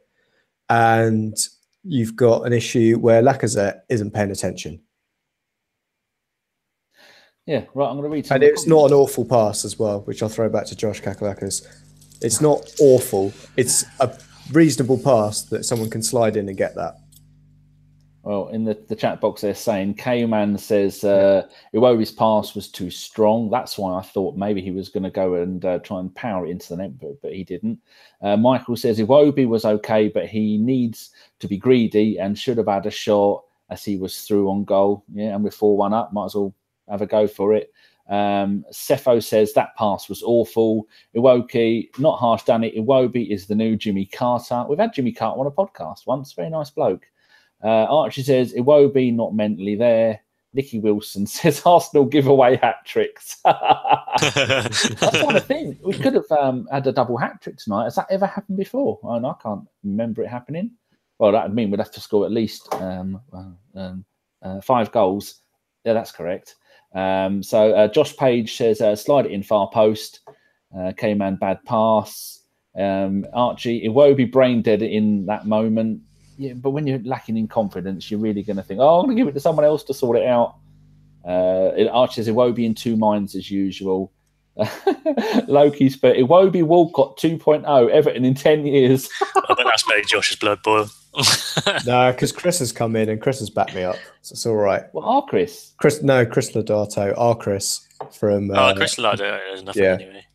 And you've got an issue where Lacazette isn't paying attention. Yeah, right. I'm going to read. And it's not an awful pass as well, which I'll throw back to Josh Kakalakis. It's not awful. It's a reasonable pass that someone can slide in and get that. Well, in the chat box, they're saying K-Man says Iwobi's pass was too strong. That's why I thought maybe he was going to go and try and power it into the net, but he didn't. Michael says Iwobi was okay, but he needs to be greedy and should have had a shot as he was through on goal. Yeah, and we're 4-1 up. Might as well have a go for it. Cepho says that pass was awful. Iwobi, not harsh done it. Iwobi is the new Jimmy Carter. We've had Jimmy Carter on a podcast once. Very nice bloke. Archie says Iwobi not mentally there. Nicky Wilson says Arsenal give away hat tricks. That's kind of thing. We could have had a double hat trick tonight. Has that ever happened before? I can't remember it happening. Well, that would mean we'd have to score at least 5 goals. Yeah, that's correct. So Josh Page says slide it in far post. K-Man bad pass. Archie Iwobi brain dead in that moment. Yeah, but when you're lacking in confidence, you're really going to think, I'm going to give it to someone else to sort it out. Archie says Iwobi in 2 minds as usual. Loki's but Iwobi Walcott 2.0 Everton in 10 years. I bet that's made Josh's blood boil. No, because Chris has come in and Chris has backed me up, so it's all right. Well, Chris? Chris Lodato, Chris. from. Chris Lodato, there's nothing anyway.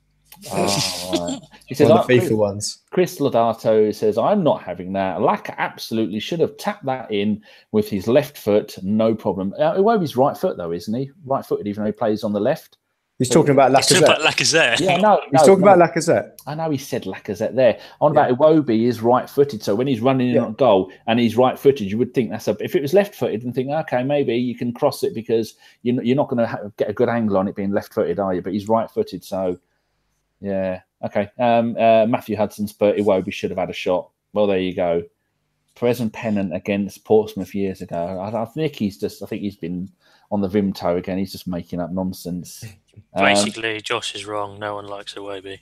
Oh, right. He said, one of the FIFA ones. Chris Lodato says, I'm not having that. Laka absolutely should have tapped that in with his left foot, no problem. Iwobi's right foot, though, isn't he? Right-footed, even though he plays on the left. He's talking about Lacazette. He's talking about Lacazette. Yeah, no. He's talking about Lacazette. I know he said Lacazette there. About Iwobi is right-footed, so when he's running in on goal and he's right-footed, you would think if it was left-footed, and think, okay, maybe you can cross it because you're not going to get a good angle on it being left-footed, are you? But he's right-footed, so yeah. Okay. Matthew Hudson's, but Iwobi should have had a shot. Well, there you go. Present pennant against Portsmouth years ago. I think he's been on the Vimto again. He's just making up nonsense. Basically, Josh is wrong. No one likes Iwobi.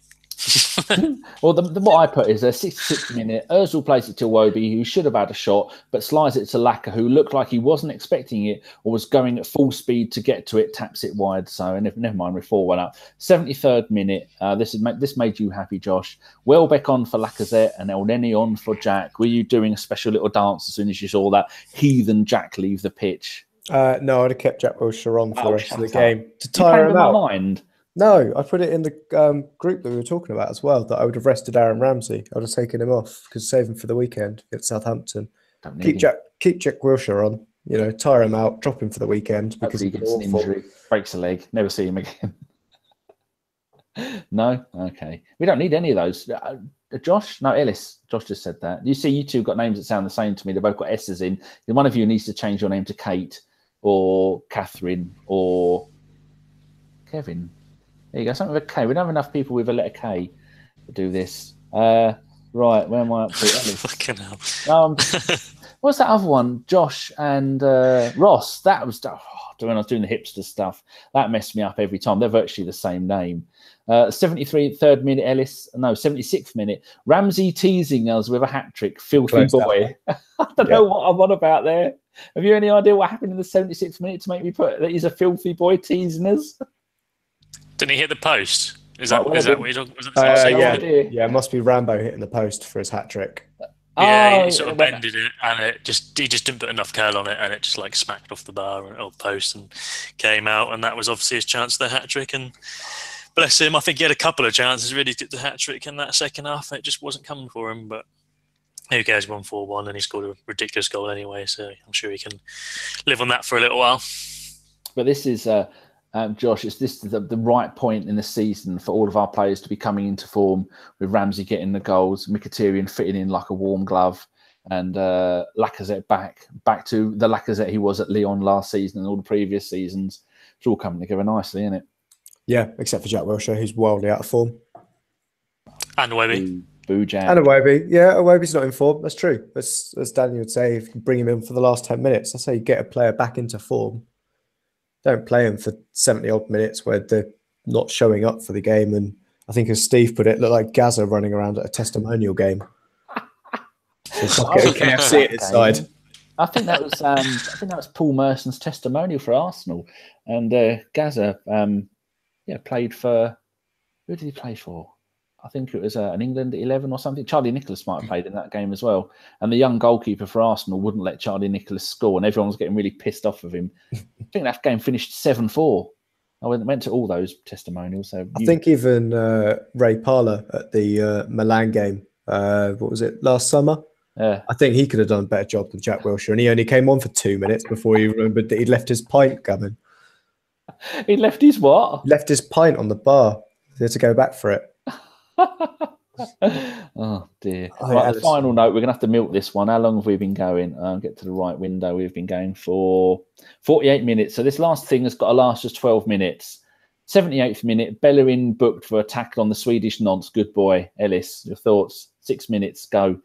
Well, what I put is a 66th minute. Ozil plays it to Iwobi, who should have had a shot, but slides it to Laka, who looked like he wasn't expecting it or was going at full speed to get to it, taps it wide. So, never mind, we're 4-1 up. 73rd minute. This made you happy, Josh. Welbeck on for Lacazette and El Neni on for Jack. Were you doing a special little dance as soon as you saw that heathen Jack leave the pitch? No, I'd have kept Jack Wilshere on for the rest of the game to tire him out. Mind? No, I put it in the group that we were talking about as well, that I would have rested Aaron Ramsey. I would have taken him off because save him for the weekend against Southampton. Keep Jack Wilshere on, tire him out, drop him for the weekend because he gets an injury, breaks a leg, never see him again. No? Okay. We don't need any of those. Josh? No, Ellis. Josh just said that. You see, you two got names that sound the same to me. They've both got S's in. One of you needs to change your name to Kate or Catherine or Kevin. There you go, something with a K. We don't have enough people with a letter K to do this. Right, where am I up to? Fucking hell. What's that other one? Josh and Ross. That was when I was doing the hipster stuff. That messed me up every time. They're virtually the same name. 73rd minute, Ellis. No, 76th minute. Ramsey teasing us with a hat-trick. Filthy boy. I don't know what I'm on about there. Have you any idea what happened in the 76th minute to make me put that he's a filthy boy teasing us? Didn't he hit the post? Is that what you're talking about? Yeah, it must be Rambo hitting the post for his hat trick. Yeah, he sort of bended it, and he just didn't put enough curl on it, and it just smacked off the bar or post and came out, and that was obviously his chance for the hat trick. And bless him, I think he had a couple of chances really to get the hat trick in that second half. It just wasn't coming for him, but who cares? 1-4-1, and he scored a ridiculous goal anyway, so I'm sure he can live on that for a little while. But this is. Josh, this is the right point in the season for all of our players to be coming into form, with Ramsey getting the goals, Mkhitaryan fitting in like a warm glove, and Lacazette back to the Lacazette he was at Lyon last season and all the previous seasons. It's all coming together nicely, isn't it? Yeah, except for Jack Wilshere, who's wildly out of form. And Iwobi. Boo Jack. And Iwobi. Yeah, Iwobi's not in form. That's true. As Daniel would say, if you bring him in for the last 10 minutes, that's how you get a player back into form. Don't play them for 70-odd minutes where they're not showing up for the game. And I think, as Steve put it, looked like Gaza running around at a testimonial game. KFC at his side. I think that was Paul Merson's testimonial for Arsenal, and Gaza, played for. Who did he play for? I think it was an England 11 or something. Charlie Nicholas might have played in that game as well. And the young goalkeeper for Arsenal wouldn't let Charlie Nicholas score, and everyone was getting really pissed off of him. I think that game finished 7-4. I went to all those testimonials. So I think even Ray Parlour at the Milan game, what was it, last summer? Yeah. I think he could have done a better job than Jack Wilshere, and he only came on for 2 minutes before he remembered that he'd left his pint coming. He left his what? Left his pint on the bar. He had to go back for it. Oh dear. Right, the final note, we're gonna have to milk this one. How long have we been going? Get to the right window. We've been going for 48 minutes. So this last thing has got to last just 12 minutes. 78th minute, Bellerin booked for a tackle on the Swedish nonce. Good boy. Ellis, your thoughts? 6 minutes, go.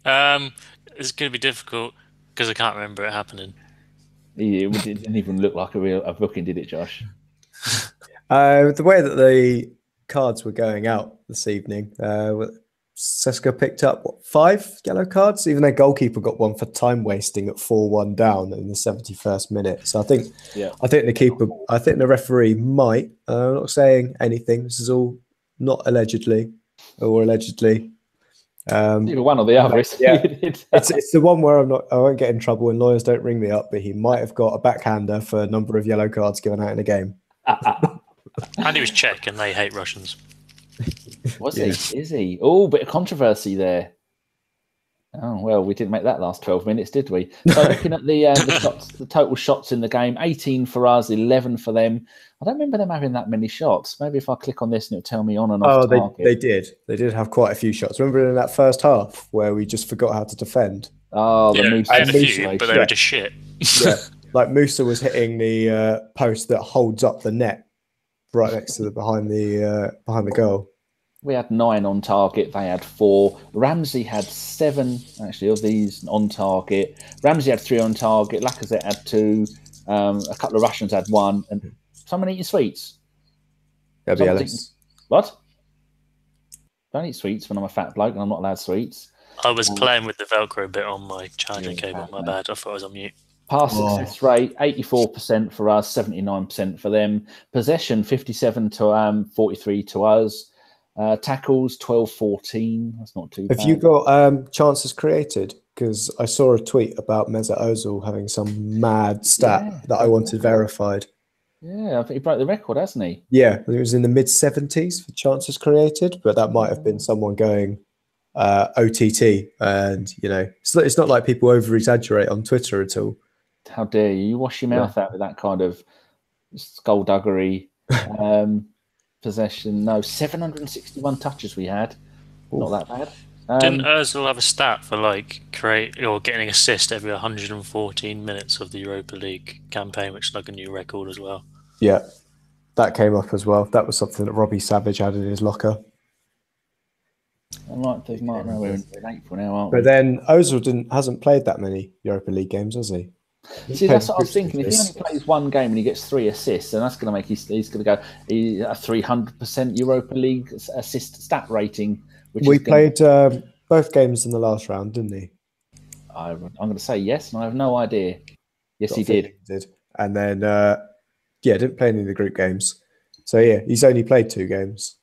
It's going to be difficult because I can't remember it happening. Yeah, it didn't even look like a booking, did it, Josh? The way that the cards were going out this evening, CSKA picked up 5 yellow cards. Even their goalkeeper got one for time wasting at 4-1 down in the 71st minute. So I think the referee might. I'm not saying anything. This is all not allegedly. Either one or the other. Yeah, it's the one where I won't get in trouble and lawyers don't ring me up, but he might have got a backhander for a number of yellow cards given out in a game. And he was Czech, and they hate Russians. Was he? Is he? Oh, bit of controversy there. Oh, well, we didn't make that last 12 minutes, did we? So looking at the shots, the total shots in the game, 18 for us, 11 for them. I don't remember them having that many shots. Maybe if I click on this and it'll tell me on and off target. They did. They did have quite a few shots. Remember in that first half where we just forgot how to defend? Oh, the Musa. I had a few, but they were just shit. Yeah, like Musa was hitting the post that holds up the net right next to behind the goal. We had 9 on target. They had 4. Ramsey had 7, actually, of these on target. Ramsey had 3 on target. Lacazette had 2. A couple of Russians had 1. And someone eating sweets. That'd be Ellis. What? Don't eat sweets when I'm a fat bloke and I'm not allowed sweets. I was playing with the Velcro bit on my charging cable. My bad. I thought I was on mute. Pass success rate, 84% for us, 79% for them. Possession, 57 to 43 to us. Tackles 12-14. That's not too bad. Have you got chances created? Because I saw a tweet about Mesut Ozil having some mad stat that I wanted verified. Yeah, I think he broke the record, hasn't he? Yeah, it was in the mid-70s for chances created, but that might have been someone going OTT. And, it's not like people over-exaggerate on Twitter at all. How dare you? You wash your mouth out with that kind of skullduggery. Possession, no, 761 touches we had. Not that bad. Didn't Ozil have a stat for getting an assist every 114 minutes of the Europa League campaign, which is like a new record as well? Yeah, that came up as well. That was something that Robbie Savage had in his locker. I might think we're in April now, aren't we? But then Ozil hasn't played that many Europa League games, has he? See, that's what I was thinking. If he only plays 1 game and he gets 3 assists, then that's going to make he's going to go a 300% Europa League assist stat rating. We played both games in the last round, didn't he? I'm going to say yes, and I have no idea. Yes, he did. And then, didn't play any of the group games. So, he's only played 2 games.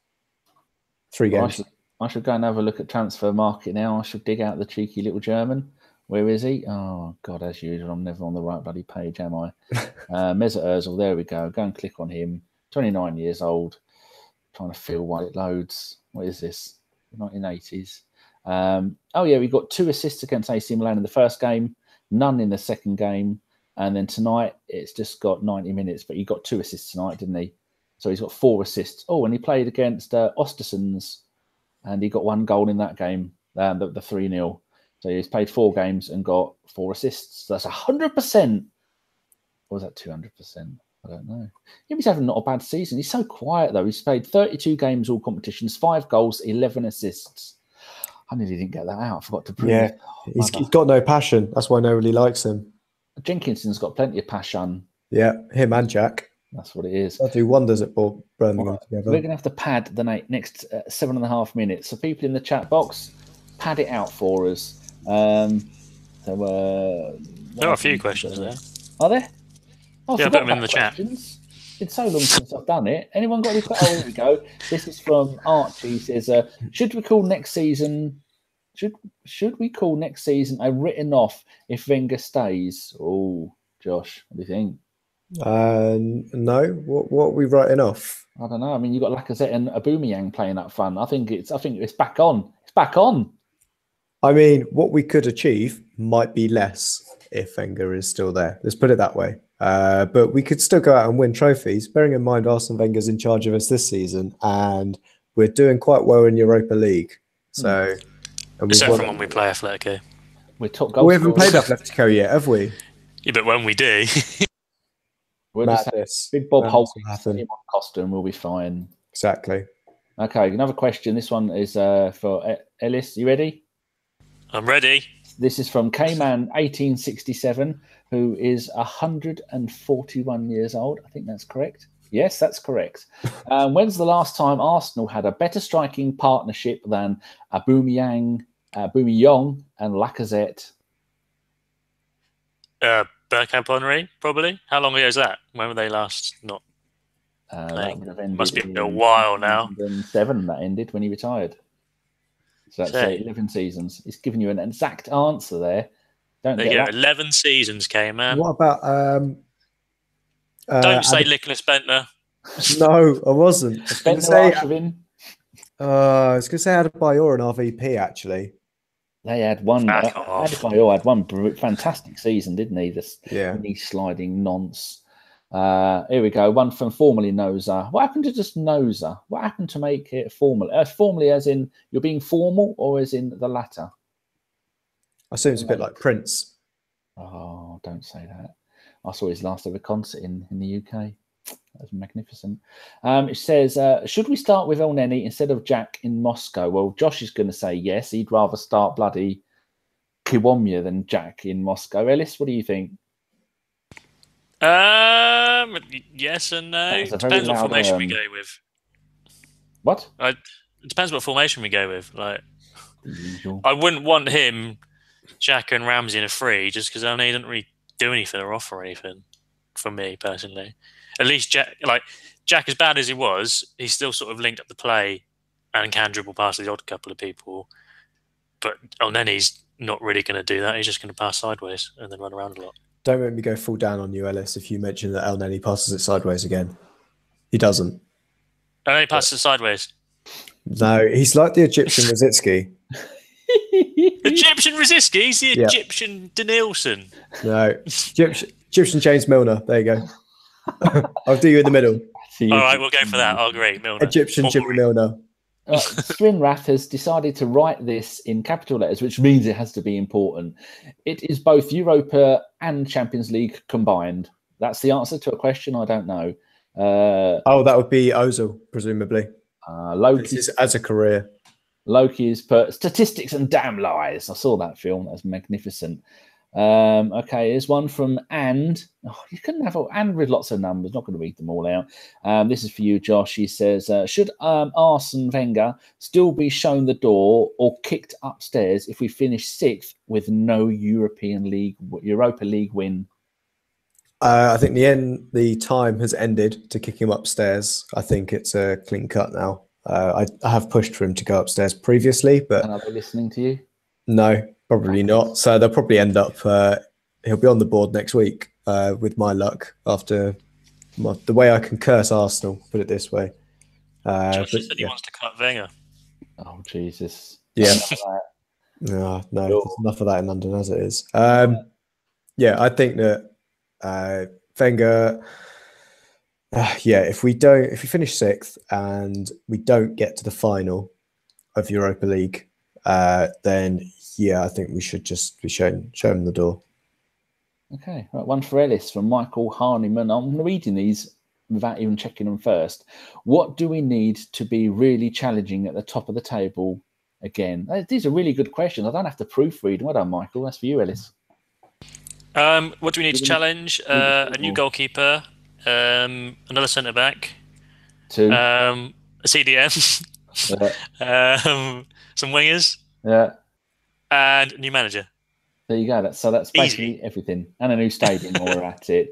3 games. I should go and have a look at transfer market now. I should dig out the cheeky little German. Where is he? Oh, God, as usual, I'm never on the right bloody page, am I? Mesut Ozil, there we go. Go and click on him. 29 years old. Trying to feel while it loads. What is this? 1980s. We got 2 assists against AC Milan in the first game, none in the second game. And then tonight, it's just got 90 minutes, but he got 2 assists tonight, didn't he? So he's got 4 assists. Oh, and he played against Ostersunds, and he got 1 goal in that game, the 3-0. So he's played 4 games and got 4 assists. So that's 100%. Or was that 200%? I don't know. He's having not a bad season. He's so quiet, though. He's played 32 games, all competitions, 5 goals, 11 assists. I nearly didn't get that out. I forgot to prove it. He's got no passion. That's why nobody likes him. Jenkinson's got plenty of passion. Yeah, him and Jack. That's what it is. They'll do wonders at Birmingham together. We're going to have to pad the next 7.5 minutes. So people in the chat box, pad it out for us. There are a few questions there. Are there? I put them in the chat. It's so long since I've done it. Anyone got any questions? Oh, here we go. This is from Archie. He says, should we call next season a written off if Wenger stays? Oh, Josh, what do you think? No. What are we writing off? I don't know. I mean, you've got Lacazette and Aubameyang playing up front. I think it's back on. It's back on. I mean, what we could achieve might be less if Wenger is still there. Let's put it that way. But we could still go out and win trophies, bearing in mind Arsene Wenger's in charge of us this season, and we're doing quite well in Europa League. So, except for when we play Atletico. We're top goal. We haven't played Atletico yet, have we? Yeah, but when we do, we'll just have Big Bob Holt in costume. We'll be fine. Exactly. Okay, another question. This one is for Ellis. You ready? I'm ready. This is from K-Man 1867, who is 141 years old. I think that's correct. Yes, that's correct. When's the last time Arsenal had a better striking partnership than Aubameyang, and Lacazette? Bergkamp Henry, probably. How long ago is that? When were they last not playing? Must be a while now. 7 that ended when he retired. So that's 11 seasons. It's giving you an exact answer there. There you go. 11 seasons, man. What about... Don't say Nicholas Bentner. No, I wasn't. I was going to say Adebayor and RVP, actually. They had one. Adebayor had one fantastic season, didn't he? This knee sliding nonce. Here we go. One from formerly Noza. What happened to just Noza? What happened to make it formal? Formally, as in you're being formal, or as in the latter? I assume it's a bit like Prince. Oh, don't say that. I saw his last ever concert in the UK. That was magnificent. It says, should we start with El Neni instead of Jack in Moscow? Well, Josh is going to say yes. He'd rather start bloody Kiwomya than Jack in Moscow. Ellis, what do you think? Yes and no. It depends what formation we go with. What? It depends what formation we go with. Like, I wouldn't want him, Jack and Ramsey in a free just because El Neni didn't really do anything or offer anything for me personally. At least Jack, as bad as he was, he's still sort of linked up the play and can dribble past the odd couple of people. But El Neni's not really going to do that. He's just going to pass sideways and then run around a lot. Don't make me go full down on you, Ellis, if you mention that El Neni passes it sideways again. He doesn't. El Neni passes it sideways. No, he's like the Egyptian Rositzky. Egyptian Rositzky? He's the Egyptian Denilson. No, Egyptian James Milner. There you go. I'll do you in the middle. All right, we'll go for that. I'll agree. Milner. Egyptian Jimmy Milner. Srinrath has decided to write this in capital letters, which means it has to be important. It is both Europa and Champions League combined. That's the answer to a question I don't know. That would be Ozil, presumably. Loki as a career. Loki's put statistics and damn lies. I saw that film. That was magnificent. Okay, here's one from And. Oh, you couldn't have And with lots of numbers. Not going to read them all out. This is for you, Josh. He says, should Arsene Wenger still be shown the door or kicked upstairs if we finish 6th with no Europa League win? I think the time has ended to kick him upstairs. I think it's a clean cut now. I have pushed for him to go upstairs previously, but are they listening to you? No, probably not. So they'll probably end up. He'll be on the board next week with my luck. After the way I can curse Arsenal, put it this way. Josh said he wants to cut Wenger. Oh Jesus! Yeah. No, there's enough of that in London as it is. I think that Wenger. If we finish 6th and we don't get to the final of Europa League, then I think we should just be shown the door. Okay, right, one for Ellis from Michael Harniman. I'm reading these without even checking them first. What do we need to be really challenging at the top of the table again? These are really good questions. I don't have to proofread. Well done, Michael. That's for you, Ellis. What do we need to challenge? A new goalkeeper, another centre back, 2, a CDM, some wingers, and a new manager. There you go. That's basically everything, and a new stadium while we're at it.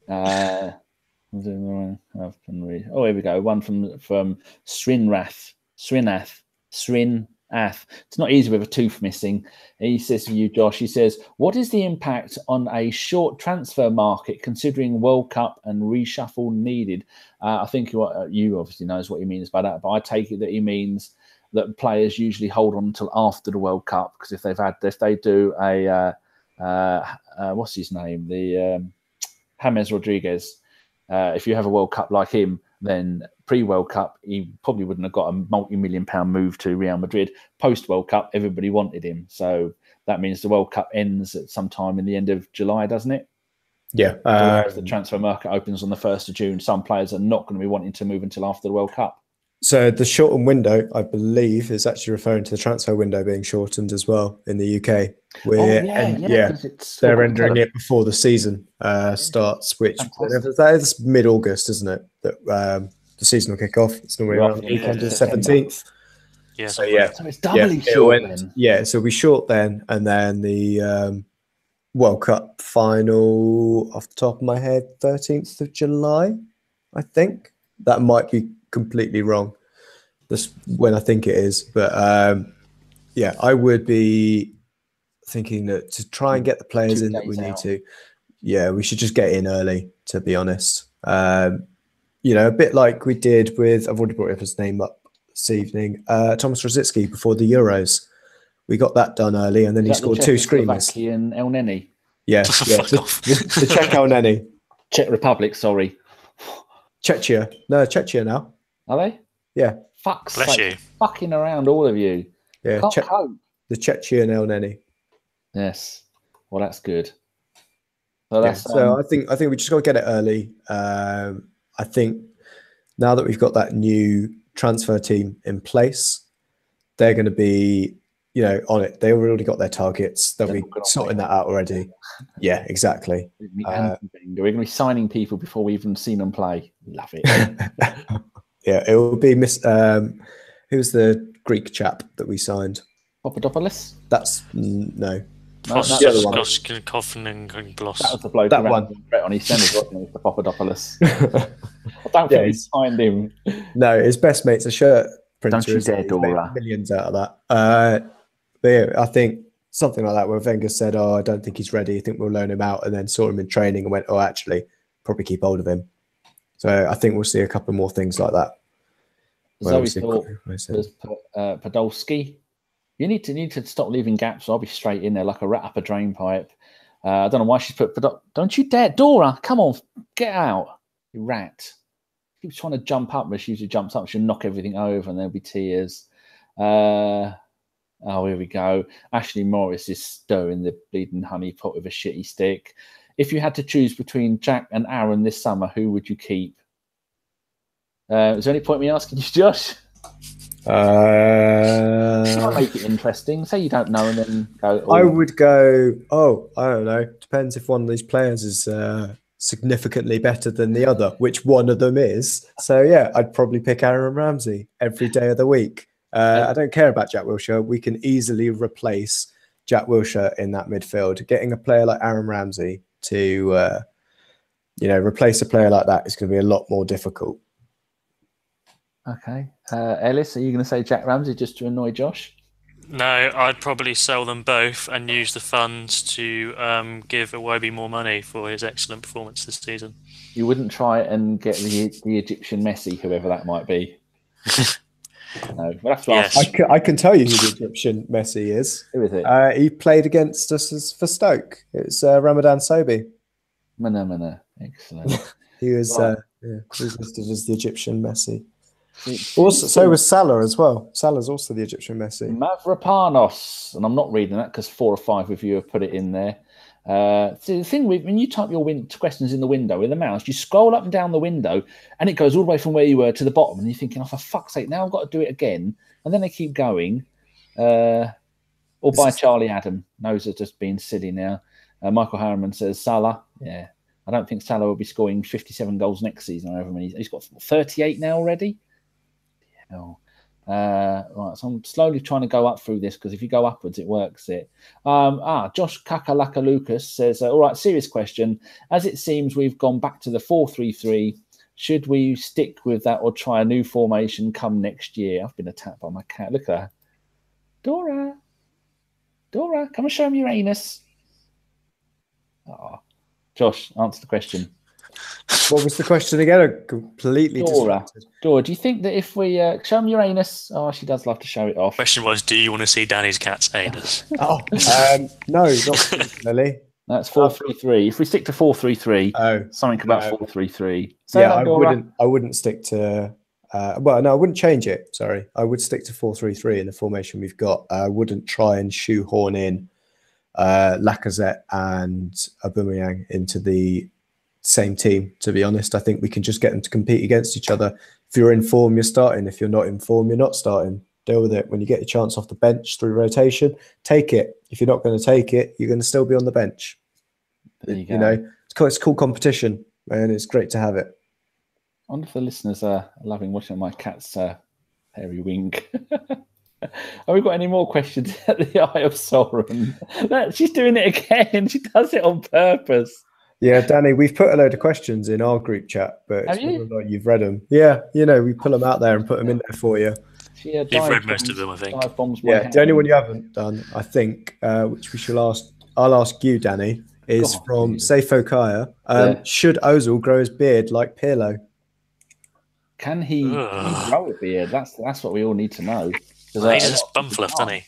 Oh, here we go. One from Srinrath. It's not easy with a tooth missing. He says to you, Josh, he says, what is the impact on a short transfer market considering World Cup and reshuffle needed? I think you obviously knows what he means by that, but I take it that he means that players usually hold on until after the World Cup, because if they do a what's his name, the James Rodriguez, if you have a World Cup like him, then pre-World Cup, he probably wouldn't have got a multi-million-pound move to Real Madrid. Post-World Cup, everybody wanted him. So that means the World Cup ends at some time in the end of July, doesn't it? Yeah. The transfer market opens on the 1st of June. Some players are not going to be wanting to move until after the World Cup. So the shortened window, I believe, is actually referring to the transfer window being shortened as well in the UK. They're rendering it before the season starts, which that is mid-August, isn't it? That the season will kick off. It's normally around the weekend of the 17th. Yeah. So it's doubly short then. Yeah, so we short then, and then the World Cup final, off the top of my head, 13th of July, I think. That might be completely wrong. That's when I think it is, but Yeah, I would be thinking that to try and get the players 2 in that we days need out. to, we should just get in early, to be honest. A bit like we did with, I've already brought his name up this evening, Thomas Rosicky before the Euros. We got that done early, and then he scored 2 screamers. Czechoslovakian El Neni. Yeah. Fuck off. The Czech El Neni. Czech Republic, sorry. Czechia. No, Czechia now. Are they? Yeah. Fuck's Bless sake. you. Fucking around, all of you. Yeah. Can't cope. The Chechian El Neni. Yes. Well, that's good. So, I think we just got to get it early. I think now that we've got that new transfer team in place, they're going to be, on it. They've already got their targets. They'll be sorting that out already. Yeah, exactly. We're going to be signing people before we even seen them play. Love it. Yeah, it will be who's the Greek chap that we signed? Papadopoulos? That's no. That's the other one. That was the bloke that one on his centre, wasn't it? The Papadopoulos. I don't think we signed him. No, his best mate's a shirt printer. Don't you dare, Dora. Millions out of that. But yeah, I think something like that where Wenger said, I don't think he's ready. I think we'll loan him out, and then saw him in training and went, actually, probably keep hold of him. So I think we'll see a couple more things like that. Zoe thought there's Podolski. You need to stop leaving gaps. I'll be straight in there like a rat up a drain pipe. I don't know why she's put. Don't you dare, Dora! Come on, get out, you rat! She keeps trying to jump up, but she usually jumps up. She'll knock everything over, and there'll be tears. Here we go. Ashley Morris is stirring the bleeding honey pot with a shitty stick. If you had to choose between Jack and Aaron this summer, who would you keep? Is there any point in me asking you, Josh? I'll make it interesting. Say you don't know and then go. I would go, I don't know. Depends if one of these players is significantly better than the other, which one of them is. So, yeah, I'd probably pick Aaron Ramsey every day of the week. I don't care about Jack Wilshere. We can easily replace Jack Wilshere in that midfield. Getting a player like Aaron Ramsey to, replace a player like that is going to be a lot more difficult. Okay. Ellis, are you going to say Jack Ramsey just to annoy Josh? No, I'd probably sell them both and use the funds to give Iwobi more money for his excellent performance this season. You wouldn't try and get the Egyptian Messi, whoever that might be. No, we'll have to ask. I can tell you who the Egyptian Messi is. Who is it? He played against us for Stoke. It's Ramadan Sobhi. Mana. Excellent. He was listed as the Egyptian Messi. Also, so was Salah as well. Salah's also the Egyptian Messi. Mavropanos, and I'm not reading that because 4 or 5 of you have put it in there. See, the thing when you type your questions in the window with the mouse, you scroll up and down the window, and it goes all the way from where you were to the bottom, and you're thinking, for fuck's sake, now I've got to do it again, and then they keep going. Or by Charlie Adam, knows are just being silly now. Michael Harriman says Salah. Yeah, I don't think Salah will be scoring 57 goals next season. However many he's got 38 now already. Right, so I'm slowly trying to go up through this because if you go upwards, it works it. Josh Kakalaka Lucas says, all right, serious question. As it seems we've gone back to the 4-3-3, should we stick with that or try a new formation come next year? I've been attacked by my cat. Look at her. Dora, come and show me your anus. Josh, answer the question. What was the question again? I'm completely distracted. Dora, do you think that if we show me your anus? Oh, she does love to show it off. Question was, do you want to see Danny's cat's anus? No, not particularly. That's 4-3-3. If we stick to 4-3-3, something about 4-3-3. I wouldn't stick to. I wouldn't change it. Sorry, I would stick to 4-3-3 in the formation we've got. I wouldn't try and shoehorn in Lacazette and Aubameyang into the same team, to be honest. I think we can just get them to compete against each other. If you're in form, you're starting. If you're not in form, you're not starting. Deal with it. When you get your chance off the bench through rotation, take it. If you're not going to take it, you're going to still be on the bench. You know, it's cool competition, and it's great to have it. I wonder if the listeners are loving watching my cat's hairy wink. Have we got any more questions at the Eye of Sauron? She's doing it again. She does it on purpose. Yeah, Danny, we've put a load of questions in our group chat, but it's whether or not you've read them. Yeah, we pull them out there and put them in there for you. You've read most of them, I think. Yeah, the only one you haven't done, I think, which I'll ask you, Danny, is from CSKA. Should Ozil grow his beard like Pirlo? Can he grow a beard? That's what we all need to know. Well, he's just bum fluffed, doesn't he?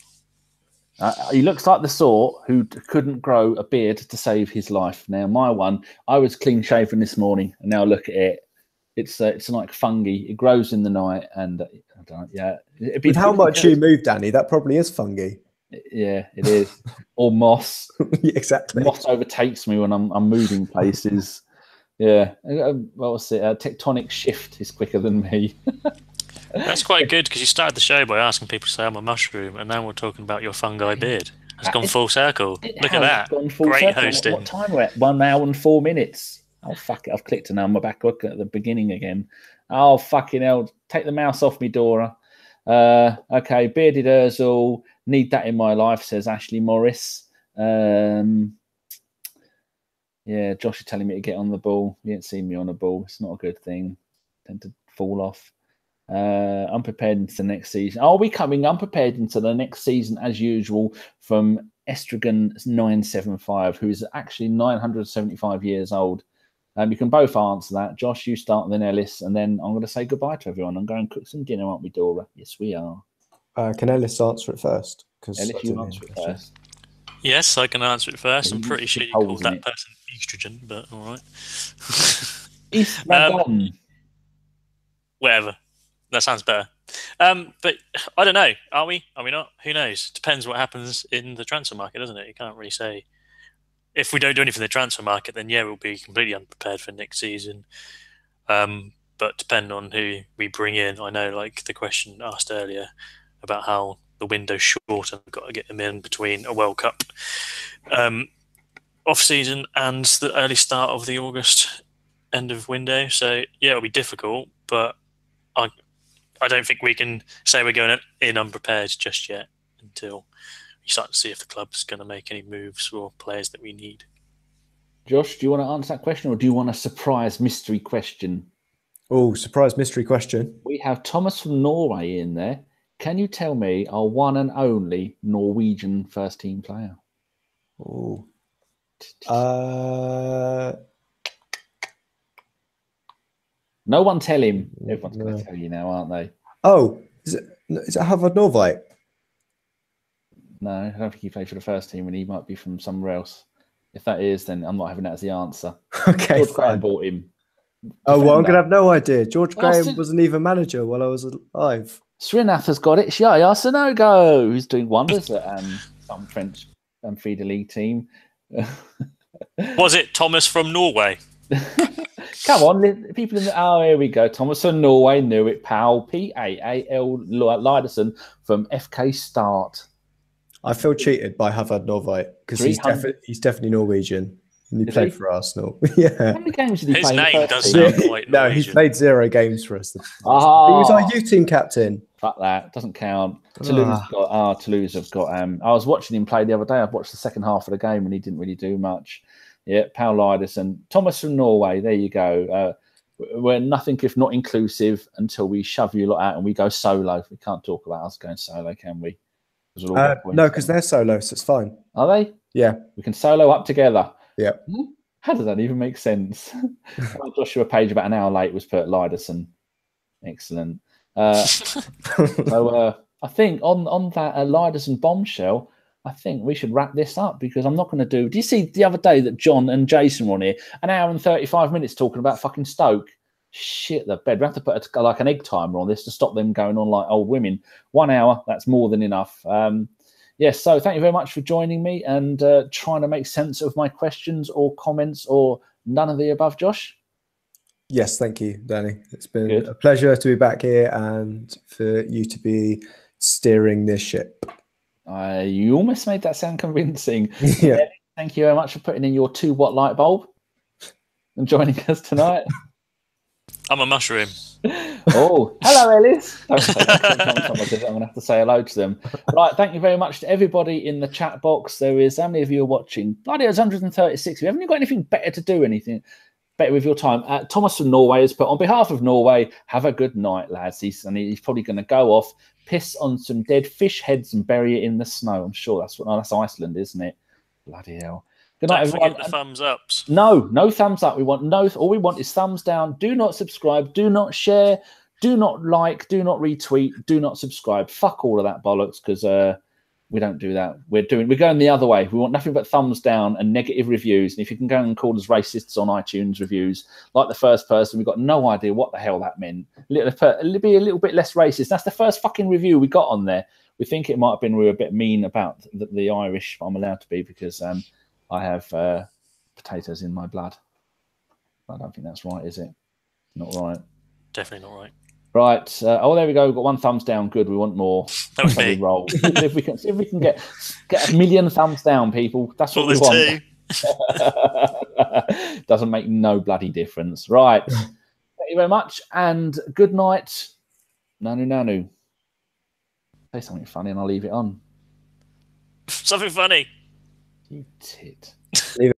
He looks like the sort who couldn't grow a beard to save his life. Now, my one, I was clean shaven this morning, and now look at it. It's like fungi. It grows in the night, and I don't. Yeah, with how much you move, Danny, that probably is fungi. Yeah, it is, or moss. Yeah, exactly. Moss overtakes me when I'm moving places. Yeah, what was it? Tectonic shift is quicker than me. That's quite good because you started the show by asking people to say I'm a mushroom, and now we're talking about your fungi beard. It's gone full circle. Look at that. Great hosting. What time we're at? 1 hour and 4 minutes. Oh, fuck it. I've clicked and now I'm back looking at the beginning again. Oh, fucking hell. Take the mouse off me, Dora. Okay, bearded Ozil. Need that in my life, says Ashley Morris. Yeah, Josh is telling me to get on the ball. You ain't seen me on the ball. It's not a good thing. Tend to fall off. Unprepared into the next season. Are we coming unprepared into the next season as usual from Estragon 975, who is actually 975 years old? You can both answer that. Josh, you start, and then Ellis, and then I'm going to say goodbye to everyone. I'm going to cook some dinner, aren't we, Dora? Yes, we are. Can Ellis answer it first? Ellis, you answer it first. Yes, I can answer it first. I'm pretty sure you called that person estrogen, but all right. Estragon. Whatever. That sounds better. But I don't know. Are we? Are we not? Who knows? Depends what happens in the transfer market, doesn't it? You can't really say. If we don't do anything in the transfer market, then yeah, we'll be completely unprepared for next season. But depending on who we bring in, I know, like the question asked earlier about how the window's short and we've got to get them in between a World Cup off-season and the early start of the August end of window. So yeah, it'll be difficult, but I don't think we can say we're going in unprepared just yet until we start to see if the club's going to make any moves or players that we need. Josh, do you want to answer that question, or do you want a surprise mystery question? Oh, surprise mystery question. We have Thomas from Norway in there. Can you tell me our one and only Norwegian first-team player? Oh. No one tell him. Everyone's going to tell you now, aren't they? Oh, is it Havard Norvite? No, I don't think he played for the first team, and he might be from somewhere else. If that is, then I'm not having that as the answer. Okay, George Graham bought him. Oh, well, I'm going to have no idea. George Graham wasn't even manager while I was alive. Srinath has got it. Yaya Sanogo, who's doing wonders at some French feeder league team. Was it Thomas from Norway? Come on, people in the... Oh, here we go. Thomas from Norway knew it, pal. P-A-A-L Lyderson from FK Start. I feel cheated by Havard Norvite because he's definitely Norwegian. And he played for Arsenal. Yeah. How many games did he play? His name does sound quite Norwegian. No, he's played 0 games for us. He was our youth team captain. Fuck that. Doesn't count. Toulouse have got... I was watching him play the other day. I watched the second half of the game and he didn't really do much. Yeah, Paul Lyderson. Thomas from Norway. There you go. We're nothing if not inclusive until we shove you lot out and we go solo. We can't talk about us going solo, can we? No, because they're solo, so it's fine. Are they? Yeah. We can solo up together. Yeah. How does that even make sense? Joshua Page, about an hour late, was put Lyderson. Excellent. So I think on that Lyderson bombshell, I think we should wrap this up because I'm not going to do... Do you see the other day that John and Jason were on here? An hour and 35 minutes talking about fucking Stoke. Shit the bed. We have to put like an egg timer on this to stop them going on like old women. 1 hour, that's more than enough. Yes, so thank you very much for joining me and trying to make sense of my questions or comments or none of the above, Josh. Yes, thank you, Danny. It's been a pleasure to be back here and for you to be steering this ship. You almost made that sound convincing. Yeah. Thank you very much for putting in your 2-watt light bulb and joining us tonight. I'm a mushroom. Oh, hello, Ellis. I'm going to have to say hello to them. Right, thank you very much to everybody in the chat box. There is, how many of you are watching? Bloody, there's 136. We haven't got anything better to do, better with your time. Thomas from Norway has put, on behalf of Norway, have a good night, lads. He's probably going to go off, piss on some dead fish heads and bury it in the snow. I'm sure that's Iceland, isn't it? Bloody hell. Good night, Don't everyone. forget the thumbs ups. No thumbs up. All we want is thumbs down. Do not subscribe. Do not share. Do not like. Do not retweet. Do not subscribe. Fuck all of that bollocks, because we don't do that. We're going the other way. We want nothing but thumbs down and negative reviews. And if you can go and call us racists on iTunes reviews, like the first person, we've got no idea what the hell that meant. Be a little bit less racist. That's the first fucking review we got on there. We think it might have been we were a bit mean about the Irish. I'm allowed to be because I have potatoes in my blood. I don't think that's right, is it? Not right. Definitely not right. Right. There we go. We've got one thumbs down. Good. We want more. That was me. Roll. if we can get a million thumbs down, people. That's what we want. Doesn't make no bloody difference. Right. Thank you very much, and good night. Nanu. Say something funny, and I'll leave it on. Something funny. You tit. Leave it